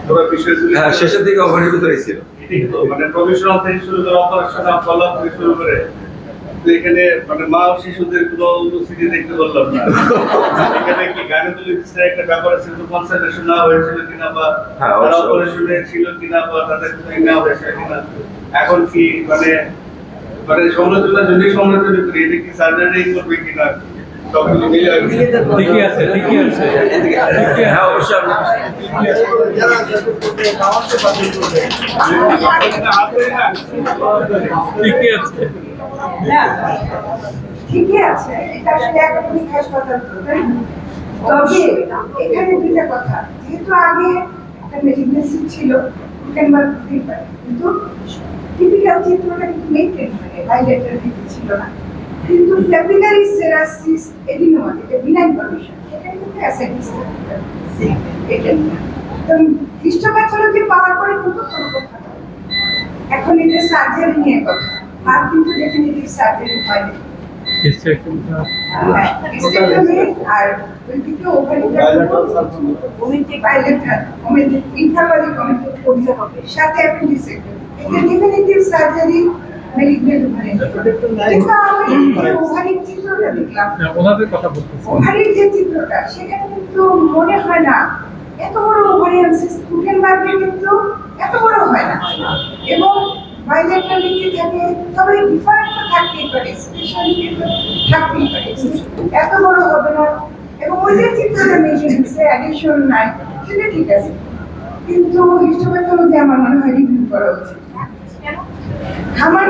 পুরো বিষয়গুলো হ্যাঁ শেষের দিকে ওভারের ভিতরে ছিল মানে প্রফেশনাল থেকে শুরু করে অপারেশন ফলো থেকে শুরু করে তো এখানে মানে মা ও শিশুদের কোনো উপস্থিতি দেখতে বললাম না এখানে কি গাইনোকোলজিস্টের একটা ব্যাপার আছে তো কনসালটেশন না হয়েছিল কিনা বা অপারেশনে ছিল কিনা বা তাদের কোনো না হয়েছিল কিনা এখন কি মানে মানে সমালোচনার জন্য সমালোচনা করি এটা কি সার্জারি করবে কিনা ঠিকই আছে হ্যাঁ অবশ্যই ঠিকই আছে ঠিকই আছে এটা আসলে একাডেমিক হাসপাতাল তো তাই না? তবে এখানে দুইটা কথা যেহেতু আগে একটা মেডিকেল ছিল কিংবা কিন্তু টিপিক্যাল চিত্রটা কিন্তু মেইনটেইন হয় বাইলেটার দিকে ছিল না কিন্তু ক্যাপিলারি সেরাসিস এডিনোমা এটা বিনাইন কন্ডিশন এটা কিন্তু অ্যাসেডিস এটা তো হিস্টোপ্যাথোলজি পাওয়ার পরে কিন্তু কোনো কথা না এখন এটা সার্জারি নিয়ে কথা আর কিন্তু ডেফিনেটলি সার্জারি হয় না আর ওইদিকে ওভারিটা বাইলেটার ইন্টারভালি কমিটি করতে হবে সাথে অ্যাপেন্ডিসেক্টমি এটা ডেফিনেটলি সার্জারি মেলিগন্যান্ট ওভারি কিন্তু আমি ওভারির চিত্রটা দেখলাম ওনাদের কথা বলতেছি ওভারির যে চিত্রটা সেখানে কিন্তু মনে হয় না এত বড় ওভারিয়ান সিস্ট কুকেনবার্গের কিন্তু এত বড় হয় না এবং বাইলেটারলিটি থাকে তবে ডিফারেন্ট থাকতেই পারে স্পেশালি থাকতেই পারে এত বড় হবে না এবং ওই যে চিত্রটা মেশিনসে অ্যাডিশন নাই সেটা ঠিক আছে কিন্তু হিস্টোপ্যাথোলজি আমার মনে হয় রিভিউ করা উচিত আমার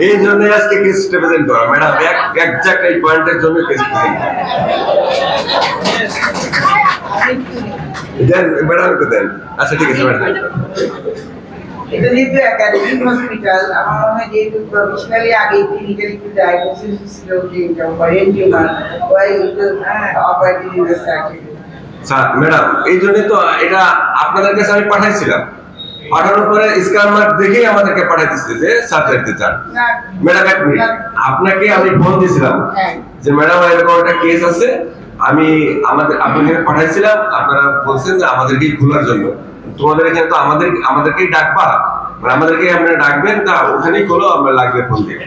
এই জন্য আজকে কেস প্রেজেন্ট করা ম্যাডাম এক্সাক্ট এই পয়েন্টের জন্য কেস প্রেজেন্ট দেন ম্যাডামকে দেন আচ্ছা ঠিক আছে ম্যাডাম এটা যেহেতু একাডেমিক হসপিটাল আমার মনে হয় যেহেতু প্রফেশনালি আগে ক্লিনিক্যাল একটু ডায়াগনোসিস ছিল যে এটা ovarian tumour why operative surgery sir madam এই জন্য তো এটা আপনাদের কাছে আমি পাঠাইছিলাম পাঠানোর পরে স্ক্যান মার্ক দেখেই আমাদেরকে পাঠিয়ে দিচ্ছে যে সার্জারিতে যান ম্যাডাম এক মিনিট আপনাকে আমি ফোন দিয়েছিলাম যে ম্যাডাম এরকম একটা কেস আছে আমি আপনাকে পাঠাইছিলাম আপনারা বলছেন যে আমাদেরকেই খোলার জন্য তোমাদের এখানে তো আমাদেরকেই ডাকবা আমাদেরকে আপনারা ডাকবেন তা ওখানেই খোলো আমরা লাগবে ফোন দিয়ে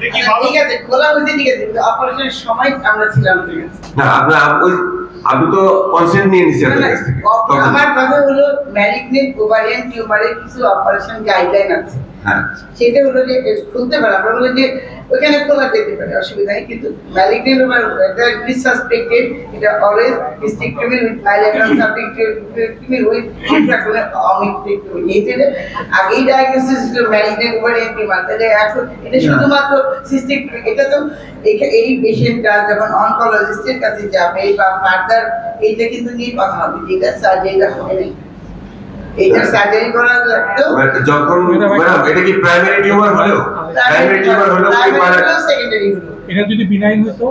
ঠিক আছে খোলা হয়েছে ঠিক আছে কিন্তু অপারেশনের সময় আমরা ছিলাম ঠিক আছে না আপনি তো কনসেন্ট নিয়ে নিছেন আপনার কাছ থেকে আমার কথা হলো ম্যালিগন্যান্ট ওভারিয়ান টিউমারের কিছু অপারেশন গাইডলাইন আছে হ্যাঁ সেটা হলো যে খুলতে পারে আমরা বলি যে ওখানে খোলা যেতে পারে অসুবিধা নেই কিন্তু ম্যালিগন্যান্ট ওভার এটা সাসপেক্টেড এটা অলওয়েজ ডিস্ট্রিক্টমি with bilateral suspected with infracolic omentectomy এটা আগেই ডায়াগনোসিস ছিল ম্যালিগন্যান্ট ওভারিয়ান টিউমার তাহলে এখন এটা শুধুমাত্র সিস্টেক্টমি এটা তো এই পেশেন্টটা যখন অনকোলজিস্টের কাছে যাবে বা ফার্দার এইটা কিন্তু নিয়ে কথা হবে যেটা সার্জারিটা হবে না এটা সার্জারি করা লাগতো যখন ম্যাডাম এটা কি প্রাইমারি টিউমার হলো সেকেন্ডারি হলো এটা যদি বিনাইন হতো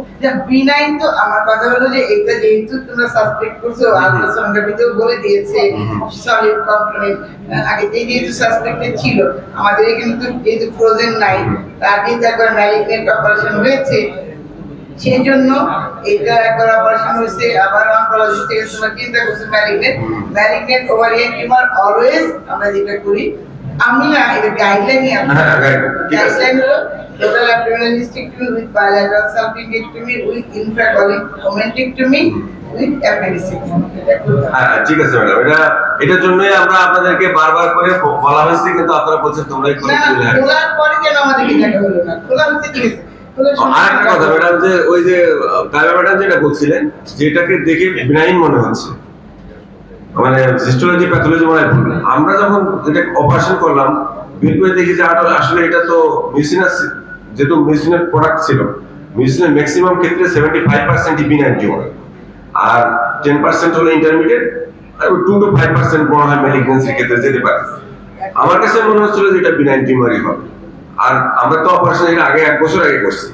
বিনাইন তো আমার কথা হলো যে এটা যেহেতু তোমরা সাসপেক্ট করছো আলট্রাসোনোগ্রাফিতেও বলে দিয়েছে সলিড কম্পোনেন্ট আগে যেহেতু সাসপেক্টেড ছিল আমাদের এখানে তো যেহেতু ফ্রোজেন নাই তার যেহেতু একবার ম্যালিগন্যান্ট অপারেশন হয়েছে সেই জন্য এটা একবার অপারেশন হয়েছে আবার অনকোলজিস্ট থেকে তোমরা চিন্তা করছো ম্যালিগন্যান্ট ওভারিয়ান টিউমার অলওয়েজ আমরা যেটা করি আমি না এটা গাইডলাইনই আছে গাইডলাইন হলো total abdominal hysterectomy with bilateral salpingectomy with infracolic omentectomy with appendicectomy হ্যাঁ ঠিক আছে ম্যাডাম এটার জন্যই আমরা আপনাদেরকে বারবার করে বলা হয়েছে কিন্তু আপনারা বলছেন তোমরাই করে দিলে খোলার পরে কেন আমাদেরকে দেখা হলো না খোলা হচ্ছে ঠিক আছে আরেকটা কথা ম্যাডাম যে ওই যে কায়বা ম্যাডাম যেটা বলছিলেন যেটাকে দেখে বিনাইন মনে হচ্ছে মানে হিস্টোলজি প্যাথোলজি মনে হয় আমরা যখন এটা অপারেশন করলাম বের করে দেখি যে আসলে এটা তো মিউসিনাস যেহেতু মিউসিনের প্রোডাক্ট ছিল মিউসিনের ম্যাক্সিমাম ক্ষেত্রে 75% বিনাইন টিউমার আর 10% হলো ইন্টারমিডিয়েট আর 2 to 5% মনে হয় ম্যালিগন্যান্সির ক্ষেত্রে যেতে পারে আমার কাছে মনে হচ্ছিল যে এটা বিনাইন টিউমারই হবে। আর আমরা তো অপারেশন এর আগে 1 বছর আগে করছি,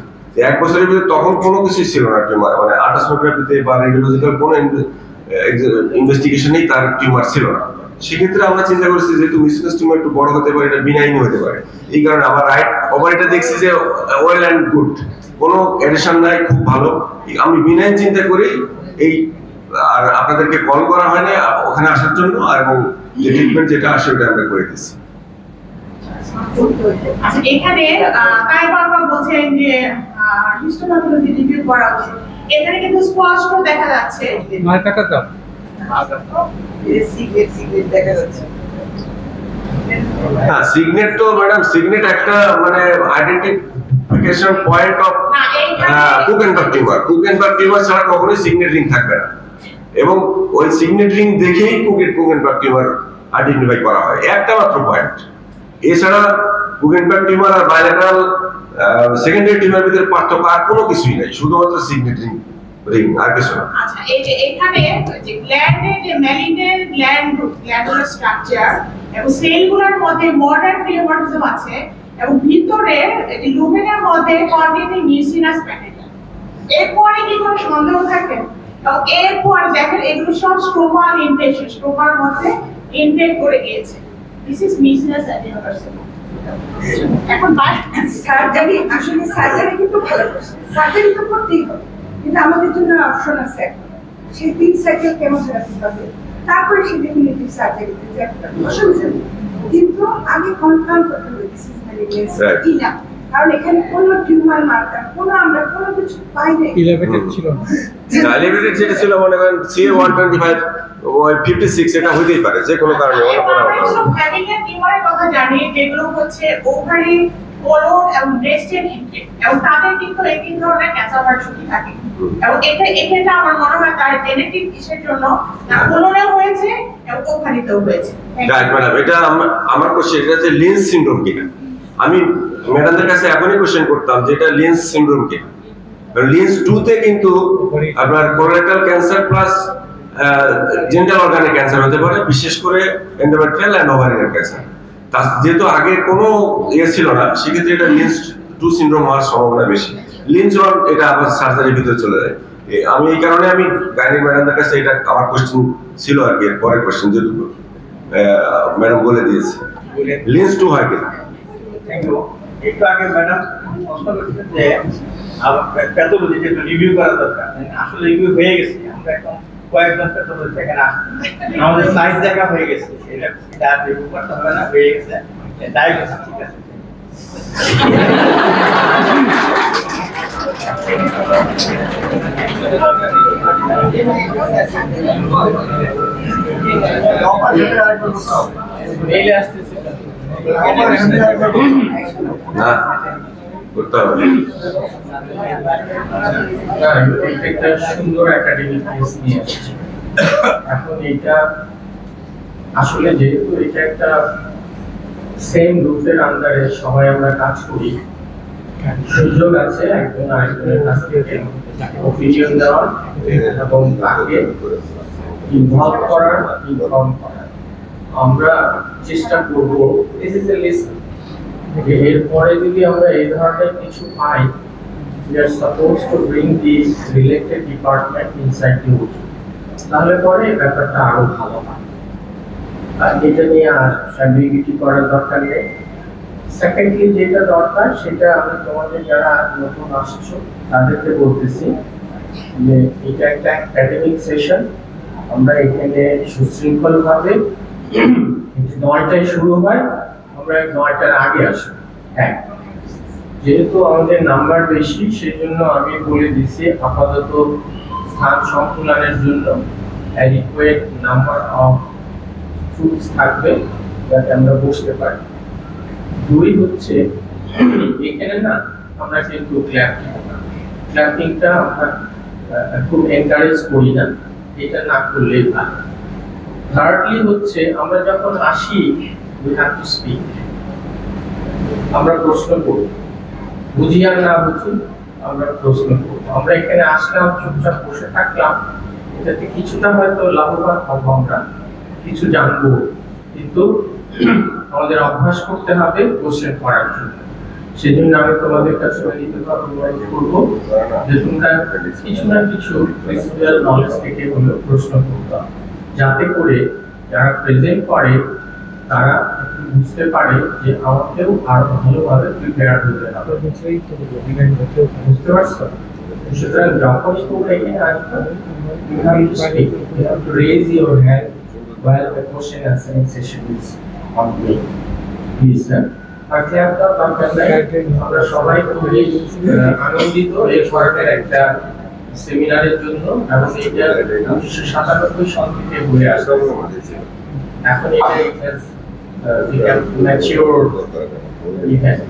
1 বছরের ভিতরে তখন কোনো কিছুই ছিল না টিউমার, মানে আল্ট্রাসোনোগ্রাফিতে বা রেডিওলজিক্যাল কোনো ইনভেস্টিগেশনেই তার টিউমার ছিল না। সেক্ষেত্রে আমরা চিন্তা করছি যেহেতু মিসেলাস টিউমার একটু বড় হতে পারে, এটা বিনাইন হতে পারে, এই কারণে আবার রাইট ওভারিটা দেখছি যে ওয়েল অ্যান্ড গুড, কোনো এডিশন নাই, খুব ভালো। আমি বিনাইন চিন্তা করি এই, আর আপনাদেরকে কল করা হয়নি ওখানে আসার জন্য, এবং যে ট্রিটমেন্ট যেটা আসে ওটা আমরা করে দিচ্ছি। আচ্ছা, এখানে তাই বারবার বলছেন যে হিস্টোপ্যাথোলজি রিভিউ করা উচিত। এখানে কিন্তু স্পষ্ট দেখা যাচ্ছে মার্কাটা দাও, সিগনেট দেখা যাচ্ছে। হ্যাঁ, সিগনেট তো ম্যাডাম, সিগনেট একটা মানে identification point of Krukenberg tumour. Krukenberg tumour ছাড়া কখনোই সিগনেট রিং থাকবে না, এবং ওই সিগনেট রিং দেখেই কুকেনবার্গ টিউমার আইডেন্টিফাই করা হয়, একটা মাত্র পয়েন্ট। এছাড়া কুকেনবার্গ টিউমার আর বাইলেটারাল সেকেন্ডারি টিউমার ভিতরে পার্থক্য আর কোনো কিছুই নাই, শুধুমাত্র সিগনেট রিং আর কিছু না। আচ্ছা, এই যে এখানে যে গ্ল্যান্ডের যে ম্যালিগন্যান্ট গ্ল্যান্ডুলার স্ট্রাকচার এবং সেলগুলোর মধ্যে মডার্ন প্লিওমার্টিজম আছে, এবং ভিতরে এই লুমেনের মধ্যে কন্টেনিং মিউসিনাস প্যাটেলা। এরপরে কি কোনো সন্দেহ থাকে? এবং এরপর দেখেন এগুলো সব স্ট্রোমাল ইনফেকশন, স্ট্রোমার মধ্যে ইনফেক্ট করে গিয়েছে। This is mucinous adenocarcinoma. এখন সার্জারি, আসলে সার্জারি কিন্তু ভালো করছে, সার্জারি তো করতেই হবে, কিন্তু আমাদের জন্য অপশন আছে এখন। সেই 3 সাইকেল কেমোথেরাপি হবে, তারপরে সেই ডেফিনিটিভ সার্জারিতে যাবে, অসুবিধা নেই। কিন্তু আগে কনফার্ম করতে হবে দিস ইজ ম্যালিগন্যান্সি কিনা, কারণ এখানে কোনো টিউমার মার্কার, কোনো আমরা কোনো কিছু পাই নাই। ইলেভেটেড ছিল না, এলিভেটেড যেটা ছিল মনে করেন CA125 ওই 56, এটা হইতেই পারে যে কোনো কারণে। ম্যালিগন্যান্ট টিউমারের কথা জানি যেগুলো হচ্ছে ওভারি, কোলন এবং ব্রেস্টের ক্ষেত্রে, এবং তাদের কিন্তু একই ধরনের ক্যান্সার হওয়ার ঝুঁকি থাকে। এবং এটা আমার মনে হয় তার জেনেটিক কিসের জন্য কোলনেও হয়েছে এবং ওভারিতেও হয়েছে। রাইট ম্যাডাম, এটা আমার কোশ্চেন, এটা হচ্ছে লিন্স সিনড্রোম কিনা। আমি ম্যাডামদের কাছে এখনই কোশ্চেন করতাম যে এটা লিন্স সিনড্রোম কিনা। লিন্স 2 তে কিন্তু আপনার কোলোরেক্টাল ক্যান্সার প্লাস জেনিটাল অর্গানের ক্যান্সার হতে পারে, বিশেষ করে এন্ডোমেট্রিয়াল এন্ড ওভারিয়ান ক্যান্সার। তার যেহেতু আগে কোনো ছিল না, সেক্ষেত্রে এটা লিন্স 2 সিনড্রোম হওয়ার সম্ভাবনা বেশি। লিন্স 1 এটা আবার সার্জারির ভিতরে চলে যায়। আমি এই কারণে আমি গাইনিক ম্যাডামদের কাছে এটা আমার কোশ্চেন ছিল আর কি, এর পরের কোশ্চেন যেহেতু ম্যাডাম বলে দিয়েছে লিন্স 2 হয় কিনা। একটু আগে ম্যাডাম প্রশ্ন করছেন যে প্যাথোলজি যেটা রিভিউ করা দরকার, আসলে রিভিউ হয়ে গেছে। আমরা এখন কয়েকজন প্যাথোলজি এখানে আসছে, আমাদের সাইজ দেখা হয়ে গেছে, এটা রিভিউ করতে হবে না, হয়ে গেছে ডায়াগনোসিস ঠিক আছে। মেইলে আসতেছে না করতে হবে একটা সুন্দর একাডেমিক কেস নিয়ে এসেছে। এখন এটা আসলে যেহেতু এটা একটা সেম রুফের আন্ডারে সবাই আমরা কাজ করি, সুযোগ আছে একজন আরেকজনের কাছ থেকে অপিনিয়ন দেওয়ার এবং তাকে ইনভলভ করার, ইনফর্ম করার। আমরা চেষ্টা করব এরপরে যদি আমরা এই ধরনের কিছু পাই, we are supposed to bring the related department inside the room, তাহলে পরে ব্যাপারটা আরো ভালো হয়। আর এটা নিয়ে আর অ্যাম্বিগুইটি করার দরকার নেই। সেকেন্ডলি যেটা দরকার সেটা আমি তোমাদের যারা নতুন আসছো তাদেরকে বলতেছি যে এটা একটা একাডেমিক সেশন, আমরা এখানে সুশৃঙ্খলভাবে 9টায় শুরু হয়, আমরা 9টার আগে আসবো। হ্যাঁ, যেহেতু আমাদের নাম্বার বেশি সেই জন্য আমি বলে দিচ্ছি আপাতত স্থান সংকুলনের জন্য অ্যাডিকুয়েট নাম্বার অফ টুলস থাকবে যাতে আমরা বসতে পারি। 2 হচ্ছে এখানে না আমরা কিন্তু ক্ল্যাপিংটা আমরা খুব এনকারেজ করি না, এটা না করলেই ভালো। থার্ডলি হচ্ছে আমরা যখন আসি we have to speak, আমরা প্রশ্ন করব, বুঝি আর না বুঝি আমরা প্রশ্ন করব। আমরা এখানে আসলাম চুপচাপ বসে থাকলাম, এটাতে কিছুটা হয়তো লাভবান হবো, আমরা কিছু জানবো, কিন্তু আমাদের অভ্যাস করতে হবে কোশ্চেন করার জন্য। সেজন্য আমি তোমাদের কাছে অনুরোধ করবো যে তোমরা কিছু না কিছু প্রিন্সিপাল নলেজ থেকে হলো প্রশ্ন করতে, যাতে করে যারা প্রেজেন্ট করে তারা বুঝতে পারে যে আমাকেও আরো ভালোভাবে প্রিপেয়ার হতে হবে। বুঝতে পারছো? সুতরাং যখন তোমরা এখানে আসবে, you have to speak, you have to raise your hand while the question answering session is ongoing. Please, sir. আমরা সবাই খুবই আনন্দিত এই ধরনের একটা সেমিনারের জন্য, এবং এটা 1997 সাল থেকে হয়ে আসছে। এখন এটা ম্যাচিওর ইভেন্ট।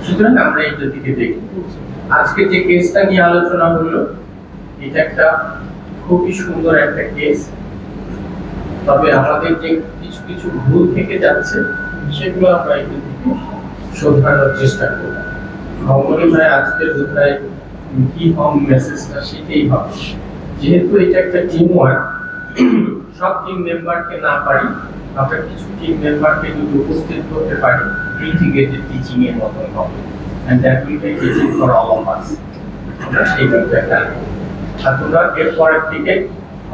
সুতরাং আমরা এইটা দিকে দেখি। আজকে যে কেসটা নিয়ে আলোচনা হলো, এটা একটা খুবই সুন্দর একটা কেস, তবে আমাদের যে কিছু কিছু ভুল থেকে যাচ্ছে সেগুলো আমরা একটু শোধরানোর চেষ্টা করব। মনে হয় আজকের বোধহয় কি হোম মেসেজটা সেটাই হবে, যেহেতু এটা একটা টিম ওয়ার্ক, সব টিম মেম্বারকে না পারি, আমরা কিছু টিম মেম্বারকে যদি উপস্থিত করতে পারি, ইন্টিগ্রেটেড টিচিং এর মতন হবে, and that will be easy for all of us. আমরা সেই বিষয়টা আর তোমরা এর পরের দিকে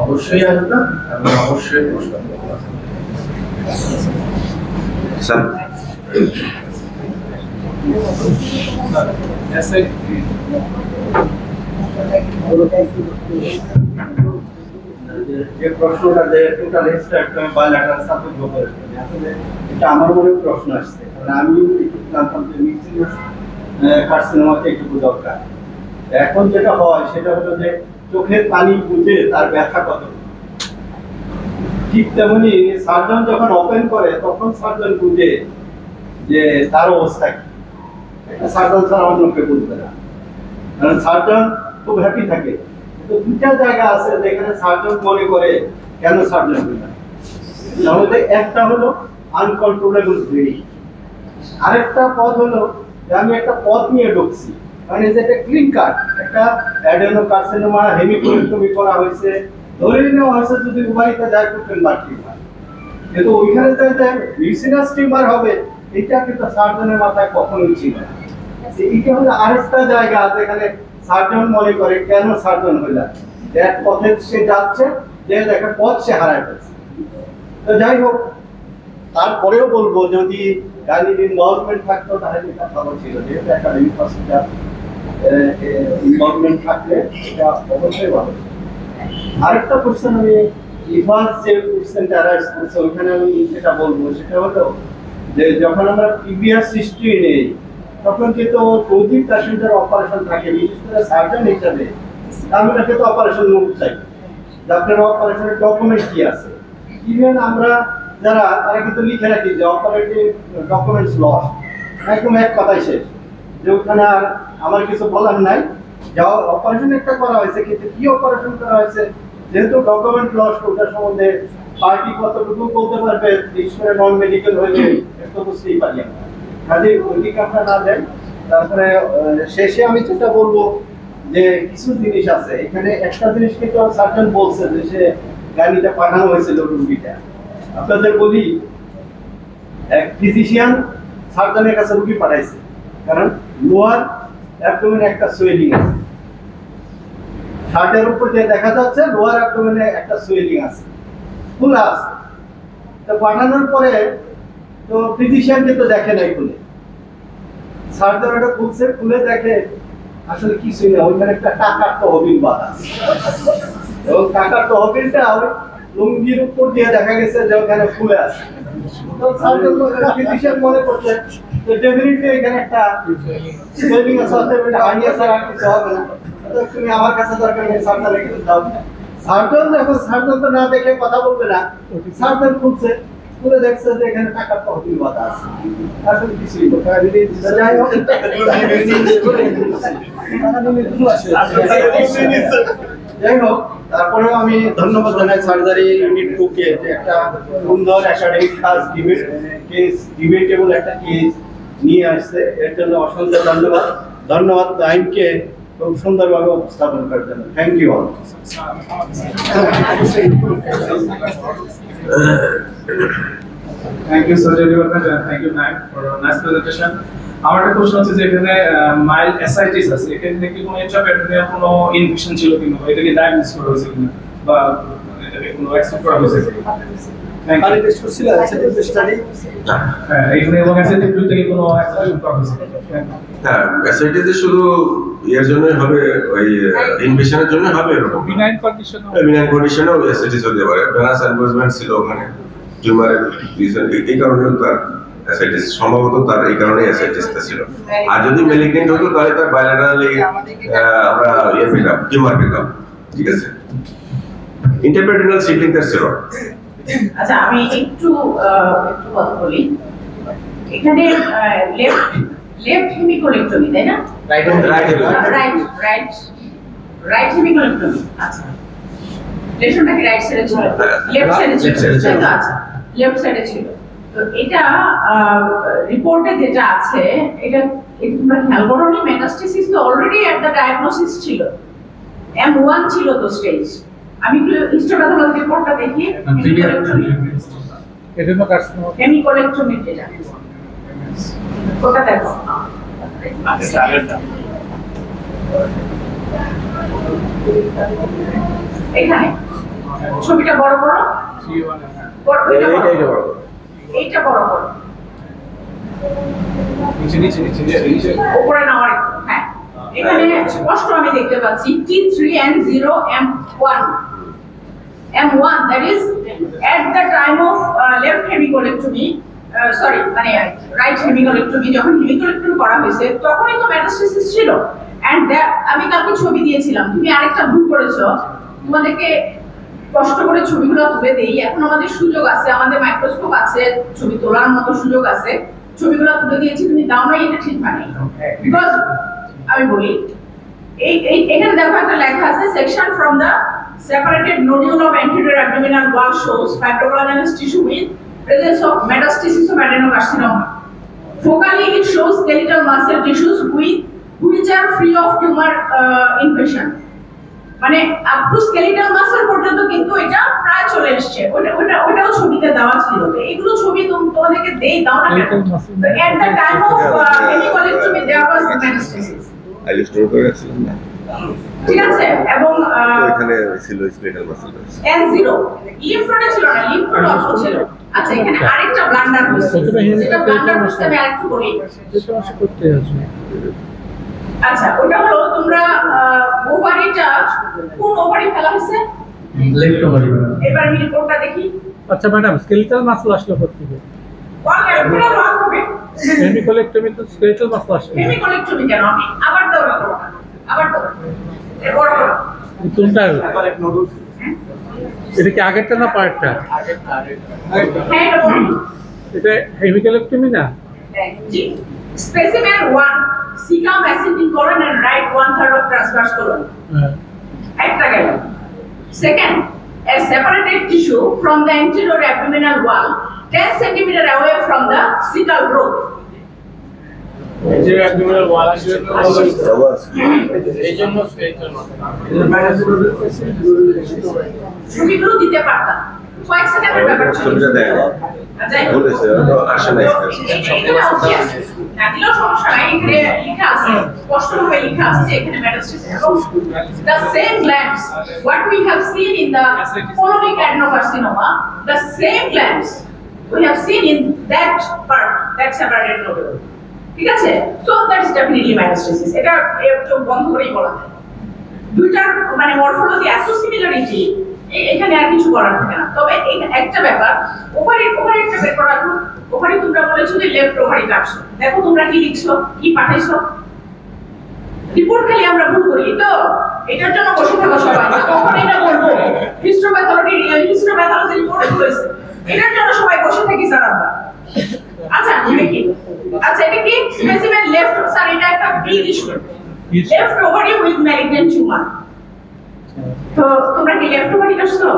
অবশ্যই আসবে এবং অবশ্যই প্রশ্ন করবে। স্যার যে প্রশ্নটা যে টোটাল একদম বায়োলেটারাল সাপোর্ট করে, আসলে এটা আমার মনে প্রশ্ন আসছে, কারণ আমি একটু জানতাম যে মিক্সিং কার্সিনোমাতে একটু দরকার। এখন যেটা হয় সেটা হলো যে চোখের পানি বুঝে তার ব্যথা কত, ঠিক তেমনি সার্জন যখন ওপেন করে তখন সার্জন বুঝে যে তার অবস্থা কি। এটা সার্জন ছাড়া অন্য কেউ বুঝবে না, কারণ সার্জন খুব হ্যাপি থাকে। তো দুটা জায়গা আছে যেখানে সার্জন মনে করে কেন সার্জন হয় না। তাহলে একটা হলো আনকন্ট্রোলেবল ব্লিডিং, আরেকটা পথ হলো যে আমি একটা পথ নিয়ে ঢুকছি, মানে যেটা ক্লিন কাট, একটা অ্যাডেনোকার্সিনোমা হেমিকোলেক্টমি করা হয়েছে, ধরে নেওয়া হয়েছে যদি উভয়টা যায় কুপেনবার্গ টিউমার, কিন্তু ওইখানে যে লিউসিনাস টিউমার হবে এটা কিন্তু সার্জনের মাথায় কখনোই ছিল না। এইটা হলো আরেকটা জায়গা যেখানে সার্জন মনে করে কেন সার্জন হইল, এক পথে সে যাচ্ছে, যে দেখা পথ সে হারায় ফেলছে। তো যাই হোক, তারপরেও বলবো যদি গাড়ির ইনভলভমেন্ট থাকতো তাহলে এটা ভালো ছিল, যেহেতু একাডেমিক হসপিটাল ইনভলভমেন্ট থাকলে এটা অবশ্যই ভালো। আরেকটা কোশ্চেন আমি ইভাস যে কোশ্চেনটা রাইজ করছে ওইখানে আমি যেটা বলবো সেটা হলো যে যখন আমরা প্রিভিয়াস হিস্ট্রি নেই তখন কিন্তু প্রদীপ পেশেন্টের অপারেশন থাকে, বিশেষ করে সার্জন হিসাবে আমরা কিন্তু অপারেশন নোট চাই, আপনার অপারেশনের ডকুমেন্ট কি আছে। ইভেন আমরা যারা তারা কিন্তু লিখে রাখি যে অপারেটিভ ডকুমেন্টস লস, একদম এক কথাই শেষ, যে ওখানে আর আমার কিছু বলার নাই, যা অপারেশন একটা করা হয়েছে কিন্তু কি অপারেশন করা হয়েছে, যেহেতু ডকুমেন্ট লস ওটার সম্বন্ধে পার্টি কতটুকু বলতে পারবে, বিশেষ করে নন মেডিকেল হলে একটু বুঝতেই পারি আমরা, কাজে ওইদিকে আমরা না যাই। তারপরে শেষে আমি যেটা বলবো যে কিছু জিনিস আছে এখানে, একটা জিনিস কিন্তু সার্জন বলছে যে সে গাড়িটা পাঠানো হয়েছিল রুগীটা, আপনাদের বলি এক ফিজিশিয়ান সার্জনের কাছে রুগী পাঠাইছে, কারণ লোয়ার অ্যাবডোমেনে একটা সোয়েলিং আছে, শার্টের উপর যে দেখা যাচ্ছে লোয়ার অ্যাবডোমেনে একটা সোয়েলিং আছে, ফুল আছে। তো পাঠানোর পরে তো ফিজিশিয়ান কিন্তু দেখে নাই খুলে, সার্জন এটা খুলছে, খুলে দেখে আসলে কিছুই না, ওইখানে একটা টাকার তহবিল বাঁধা, এবং টাকার তহবিলটা লুঙ্গির উপর দিয়ে দেখা গেছে যে ওখানে ফুলে আছে। তো সার্জন ফিজিশিয়ান মনে করছে যে ডেফিনেটলি এখানে একটা সোয়েলিং আছে, এটা হার্নিয়া ছাড়া আর কিছু হবে না, তো তুমি আমার কাছে দরকার নেই, সার্জনে কিন্তু দাও। সার্জন যখন সার্জন তো না দেখে কথা বলবে না, সার্জন খুলছে, খুলে দেখছে যে এখানে টাকার তহবিল বাঁধা আছে, আসলে কিছুই না। যাই হোক, যাই হোক, তারপরেও আমি ধন্যবাদ জানাই সার্জারি ইউনিট 2 কে, যে একটা সুন্দর একাডেমিক কাজ, ডিবেটেবল একটা কেস নিয়ে আসছে, এর জন্য অসংখ্য ধন্যবাদ। ধন্যবাদ আইনকে খুব সুন্দরভাবে উপস্থাপন করার জন্য। Thank you all. Thank you, Surgery Department, and thank you, Naik, for a nice presentation. আমার একটা প্রশ্ন হচ্ছে যে এখানে মাইল্ড অ্যাসাইটিস আছে, এখানে কি কোনো ইন্ট্রাপেরিনিয়াল কোনো ইনফেকশন ছিল কিনা, এটা কি ডায়াগনোস করা হয়েছে কিনা, বা এটাকে কোনো এক্সপেক্ট করা হয়েছে কিনা? পানি টেস্ট করছিল অ্যাসাইটিস স্টাডি? হ্যাঁ, এখানে এবং অ্যাসাইটিস গ্রুপ থেকে কোনো এক্সপেক্ট করা হয়েছে? হ্যাঁ, অ্যাসাইটিস শুধু এর জন্য হবে, ওই ইনফেকশনের জন্য হবে এরকম। বিনাইন কন্ডিশন, বিনাইন কন্ডিশনেও অ্যাসাইটিস হতে পারে, ভেনাস এনগেজমেন্ট ছিল ওখানে, টিউমারের রিজন, এই কারণে তার অ্যাসাইটিস, সম্ভবত তার এই কারণে অ্যাসাইটিসটা ছিল। আর যদি ম্যালিগন্যান্ট হতো তাহলে তার বাইলেটারালি আমরা ইয়ে পেতাম, টিউমার পেতাম। ঠিক আছে, ইন্টারপেরিনিয়াল সিবলিং তার ছিল। আচ্ছা, আমি একটু কথা বলি। এখানে লেফট হেমিকোলেক্টমি, তাই না? রাইট হেমিকোলেক্টমি। আচ্ছা, লেশনটা কি রাইট সাইডে ছিল? লেফট সাইডে ছিল। আচ্ছা, লেফট সাইডে ছিল। তো এটা রিপোর্টে যেটা আছে, এটা তোমরা খেয়াল করোনি, মেটাস্টেসিস তো অলরেডি এট দ্য ডায়াগনোসিস ছিল, M1 ছিল তো স্টেজ। আমি একটু হিস্টোপ্যাথোলজি রিপোর্টটা দেখি। এডেনোকার্সিনোমা, হেমিকোলেক্টমি যেটা, ওটা দেখো। এখানে ছবিটা বড় বড়, এইটা বড় বড়, উপরে নেওয়ার, হ্যাঁ, এখানে স্পষ্ট আমি দেখতে পাচ্ছি T3 and 0 M1, that is at the time of left hemicolectomy, sorry, মানে রাইট হেমিকোলেক্টমি, যখন হেমিকোলেক্টমি করা হয়েছে তখনই তো মেটাস্টেসিস ছিল। এন্ড আমি কালকে ছবি দিয়েছিলাম, তুমি আরেকটা ভুল করেছো, তোমাদেরকে কষ্ট করে ছবিগুলো তুলে দেই। এখন আমাদের সুযোগ আছে, আমাদের মাইক্রোস্কোপ আছে, ছবি তোলার মতো সুযোগ আছে, ছবিগুলো তুলে দিয়েছি, তুমি দাও না, এটা ঠিক মানে। বিকজ আমি বলি, এখানে দেখো একটা লেখা আছে, section from the separated nodule of anterior abdominal wall shows fibroglanous tissue with presence of metastasis of adenocarcinoma. Focally, it shows skeletal muscle tissues which are free of tumor infection. মানে up to skeletal muscle পর্যন্ত কিন্তু এটা প্রায় চলে এসেছে। ওটাও ছবিতে দেওয়া ছিল। তো এইগুলো ছবি তোমাদেরকে দেই, দাও না কেন? At the time of hemicolectomy there was metastasis. আইলিস্টোর করে ছিলেন না, ঠিক আছে, এবং এখানে ছিল স্কেলিটাল মাসল, N0 লিম্ফ নোডে ছিল না, লিম্ফ নোড অল্প ছিল। আচ্ছা, এখানে আরেকটা ব্লান্ডার হচ্ছে, সেটা ব্লান্ডার হচ্ছে, আমি আরেকটু বলি। করতে আছে। আচ্ছা, ওটা হলো তোমরা ওভারিটা, কোন ওভারি ফেলা হয়েছে? Left ovary. এবার আমি রিপোর্টটা দেখি। আচ্ছা ম্যাডাম, স্কেলিটাল মাসল আসলো কোথেকে? ওয়ান হবে। হেমিকোলেক্টমি তো স্কেলিটাল মাসল আসে। হেমিকোলেক্টমি কেন? আমি আবার দাও, আবার দাও, এরপর কোনটা? এটা কি আগেরটা না পরেরটা? হ্যাঁ, এটা হেমিকোলেক্টমি না? জি। Specimen 1, cecum ascending colon and right 1/3 of transverse colon. একটা গেল। Second, a separated tissue from the anterior abdominal wall 10 cm away from the cecal growth. anterior abdominal wall আসলে এইজন্য স্কেলিটাল মাসল। ছবিগুলো দিতে পারতাম, কয়েক সেকেন্ডের ব্যাপার ছিল। ছবিটা দেন, বলেছে আসে না না দিলেও সমস্যা নাই, এখানে লেখা আছে, স্পষ্টভাবে লেখা আছে যে এখানে মেটাস্টেসিস এবং the same glands what we have seen in the colonic adenocarcinoma, the same glands we have seen in that part, that separated nodule. ঠিক আছে, so that is definitely metastasis. এটা একটু বন্ধ করেই বলা যায়। দুইটার মানে মরফোলজি এত সিমিলারিটি, এখানে আর কিছু করার থাকে না। তবে একটা ব্যাপার, ওভারি একটা বের করা, ওভারি তোমরা বলেছো যে লেফট ওভারি কাটছো, দেখো তোমরা কি লিখছো, কি পাঠাইছো, রিপোর্ট খালি আমরা ভুল করি তো, এটার জন্য বসে থাকো সবাই। তখন এটা বলবো হিস্টোপ্যাথোলজি রিপোর্ট হয়েছে, এটার জন্য সবাই বসে থাকি স্যার আমরা। আচ্ছা দেখি, আচ্ছা এটা কি স্পেসিমেন লেফট, স্যার এটা একটা big issue, left ovary with malignant tumour. তো তোমরা কি লেফট ওভারি কাটছো?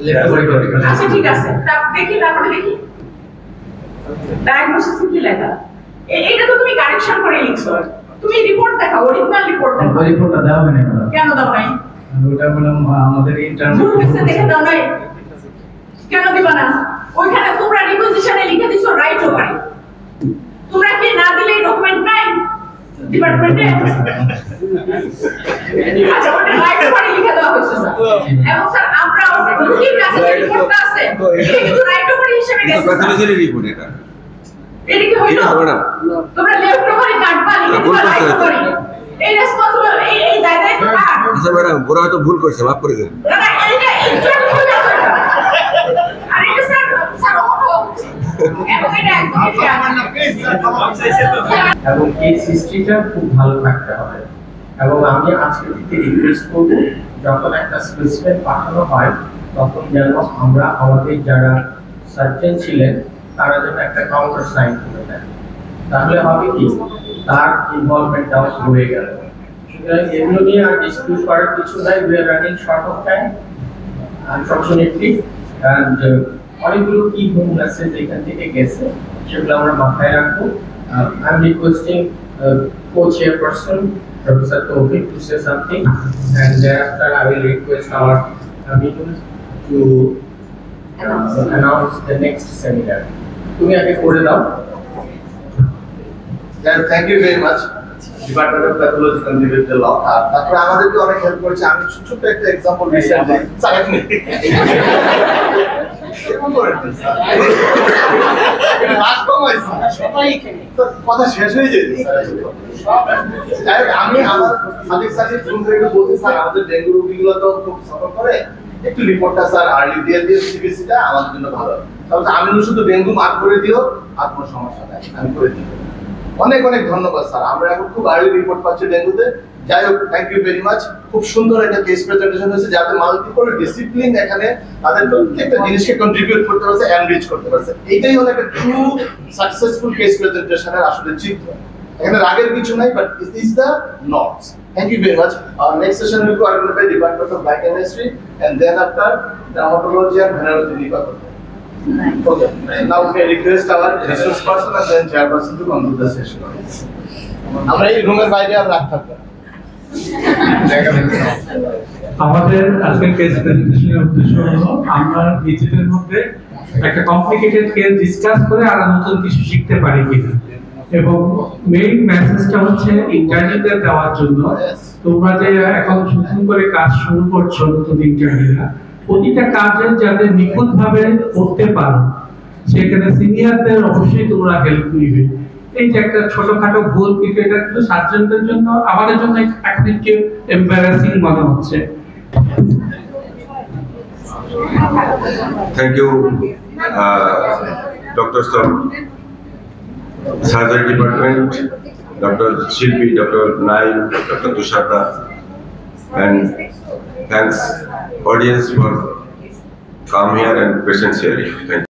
Left ovary. আচ্ছা ঠিক আছে, দেখি, তারপরে দেখি ডায়াগনোসিস কি লেখা। এটা তো তুমি কারেকশন করে লিখছো, তুমি রিপোর্ট দেখাও, অরিজিনাল রিপোর্ট দেখাও। ওই রিপোর্টটা দেওয়া হয়নি কেন? কেন দাও নাই? ওটা বললাম আমাদের ইন্টারনেট ভুল হয়েছে দেখে দাও নাই কেন দিবা না? ওইখানে তোমরা রিপোজিশনে লিখে দিছো রাইট ওভার। তোমরা কি না দিলে ডকুমেন্ট নাই ডিপার্টমেন্টে? আচ্ছা, ওটা রাইট ওভারে লিখে দেওয়া হয়েছে স্যার। এবং স্যার আমরা রুটির কাছে যে রিপোর্টটা আছে এটা কিন্তু রাইট ওভার হিসেবে গেছে। প্যাথোলজির রিপোর্ট এটা। এটা কি হইলো? তোমরা লেফট ওভারে কাটবা লিখে দিবা রাইট ওভারে। এই রেসপন্সিবল এই দায়িত্ব কার? আচ্ছা ম্যাডাম, ওরা হয়তো ভুল করছে, মাফ করে দেন। না না, এটা একদম ভুল আছে। আরে এটা স্যার স্যার ওহো এবং এটা একদম এবং এই হিস্ট্রিটা খুব ভালো থাকতে হবে। এবং আমি আজকে থেকে রিকোয়েস্ট করব, যখন একটা স্পেসিফিক পাঠানো হয় তখন যেন আমরা আমাদের যারা সার্জন ছিলেন তারা যেন একটা কাউন্টার সাইন করে দেন। তাহলে হবে কি, তার ইনভলভমেন্টটাও হয়ে গেল। সুতরাং এগুলো নিয়ে আর ডিসকিউট করার কিছু নাই। We are running short of time unfortunately, and অনেকগুলো কি হোম মেসেজ এখান থেকে গেছে সেগুলো আমরা মাথায় রাখবো। I am requesting co-chairperson Professor Tawfiq to say something, and thereafter I will request our meeting to announce the next seminar. তুমি আগে করে দাও। Thank you very much department of pathology and behavioural ল। তারপরে আমাদেরকে অনেক হেল্প করেছে। আমি ছোট্ট একটা एग्जांपल রিসেন্টলি স্যার আপনি কেমন করেন স্যার? এটা রাত কমাই স্যার, সবাই এখানে তো কথা শেষ হয়ে যায় স্যার। আমি আমার সাথে ফোন করে বলছি, স্যার আমাদের ডেঙ্গু রোগীগুলো তো খুব সাফার করে, একটু রিপোর্টটা স্যার আর্লি দিয়ে সিবিসিটা আমার জন্য ভালো। তাহলে আমি শুধু ডেঙ্গু মার্ক করে দিও, আর কোনো সমস্যা নাই, আমি করে দিই। অনেক অনেক ধন্যবাদ স্যার, আমরা এখন খুব আর্লি রিপোর্ট পাচ্ছি ডেঙ্গুতে। যাই হোক, থ্যাংক ইউ ভেরি মাচ। খুব সুন্দর একটা কেস প্রেজেন্টেশন হয়েছে, যাতে মাল্টিপল ডিসিপ্লিন এখানে তাদের প্রত্যেকটা জিনিসকে কন্ট্রিবিউট করতে পারছে, এনরিচ করতে পারছে। এইটাই হলো একটা ট্রু সাকসেসফুল কেস প্রেজেন্টেশনের আসলে চিত্র। এখানে রাগের কিছু নাই, but it is the norms. Thank you very much. Our next session will be organized by Department of Biochemistry, and then after dermatology and venereology department. Okay. Now we request our resource person and then chairperson to conclude the session. আমরা এই রুমের বাইরে আর রাখতে পারবো। আমাদের আজকের case প্রেজেন্টেশনের উদ্দেশ্য হলো আমরা নিজেদের মধ্যে একটা কমপ্লিকেটেড কেস ডিসকাস করে আর নতুন কিছু শিখতে পারি কিনা, এবং মেইন মেসেজটা হচ্ছে ইন্টারভিউতে দেওয়ার জন্য তোমরা যে এখন নতুন করে কাজ শুরু করছো, নতুন ইন্টারভিউরা প্রতিটা কাজের যাতে নিখুঁতভাবে করতে পারো সেখানে সিনিয়রদের অবশ্যই তোমরা হেল্প নিবে। এই যে একটা ছোটখাটো ভুল, কিন্তু এটা কিন্তু সার্জনদের জন্য, আমাদের জন্য এখন একটু এম্বারাসিং মনে হচ্ছে। Thank you, Dr. Sir, Surgery Department, Dr. Shilpi, Dr. Naim, Dr. Tushata, and thanks audience for come here and patience sharing. Thank you.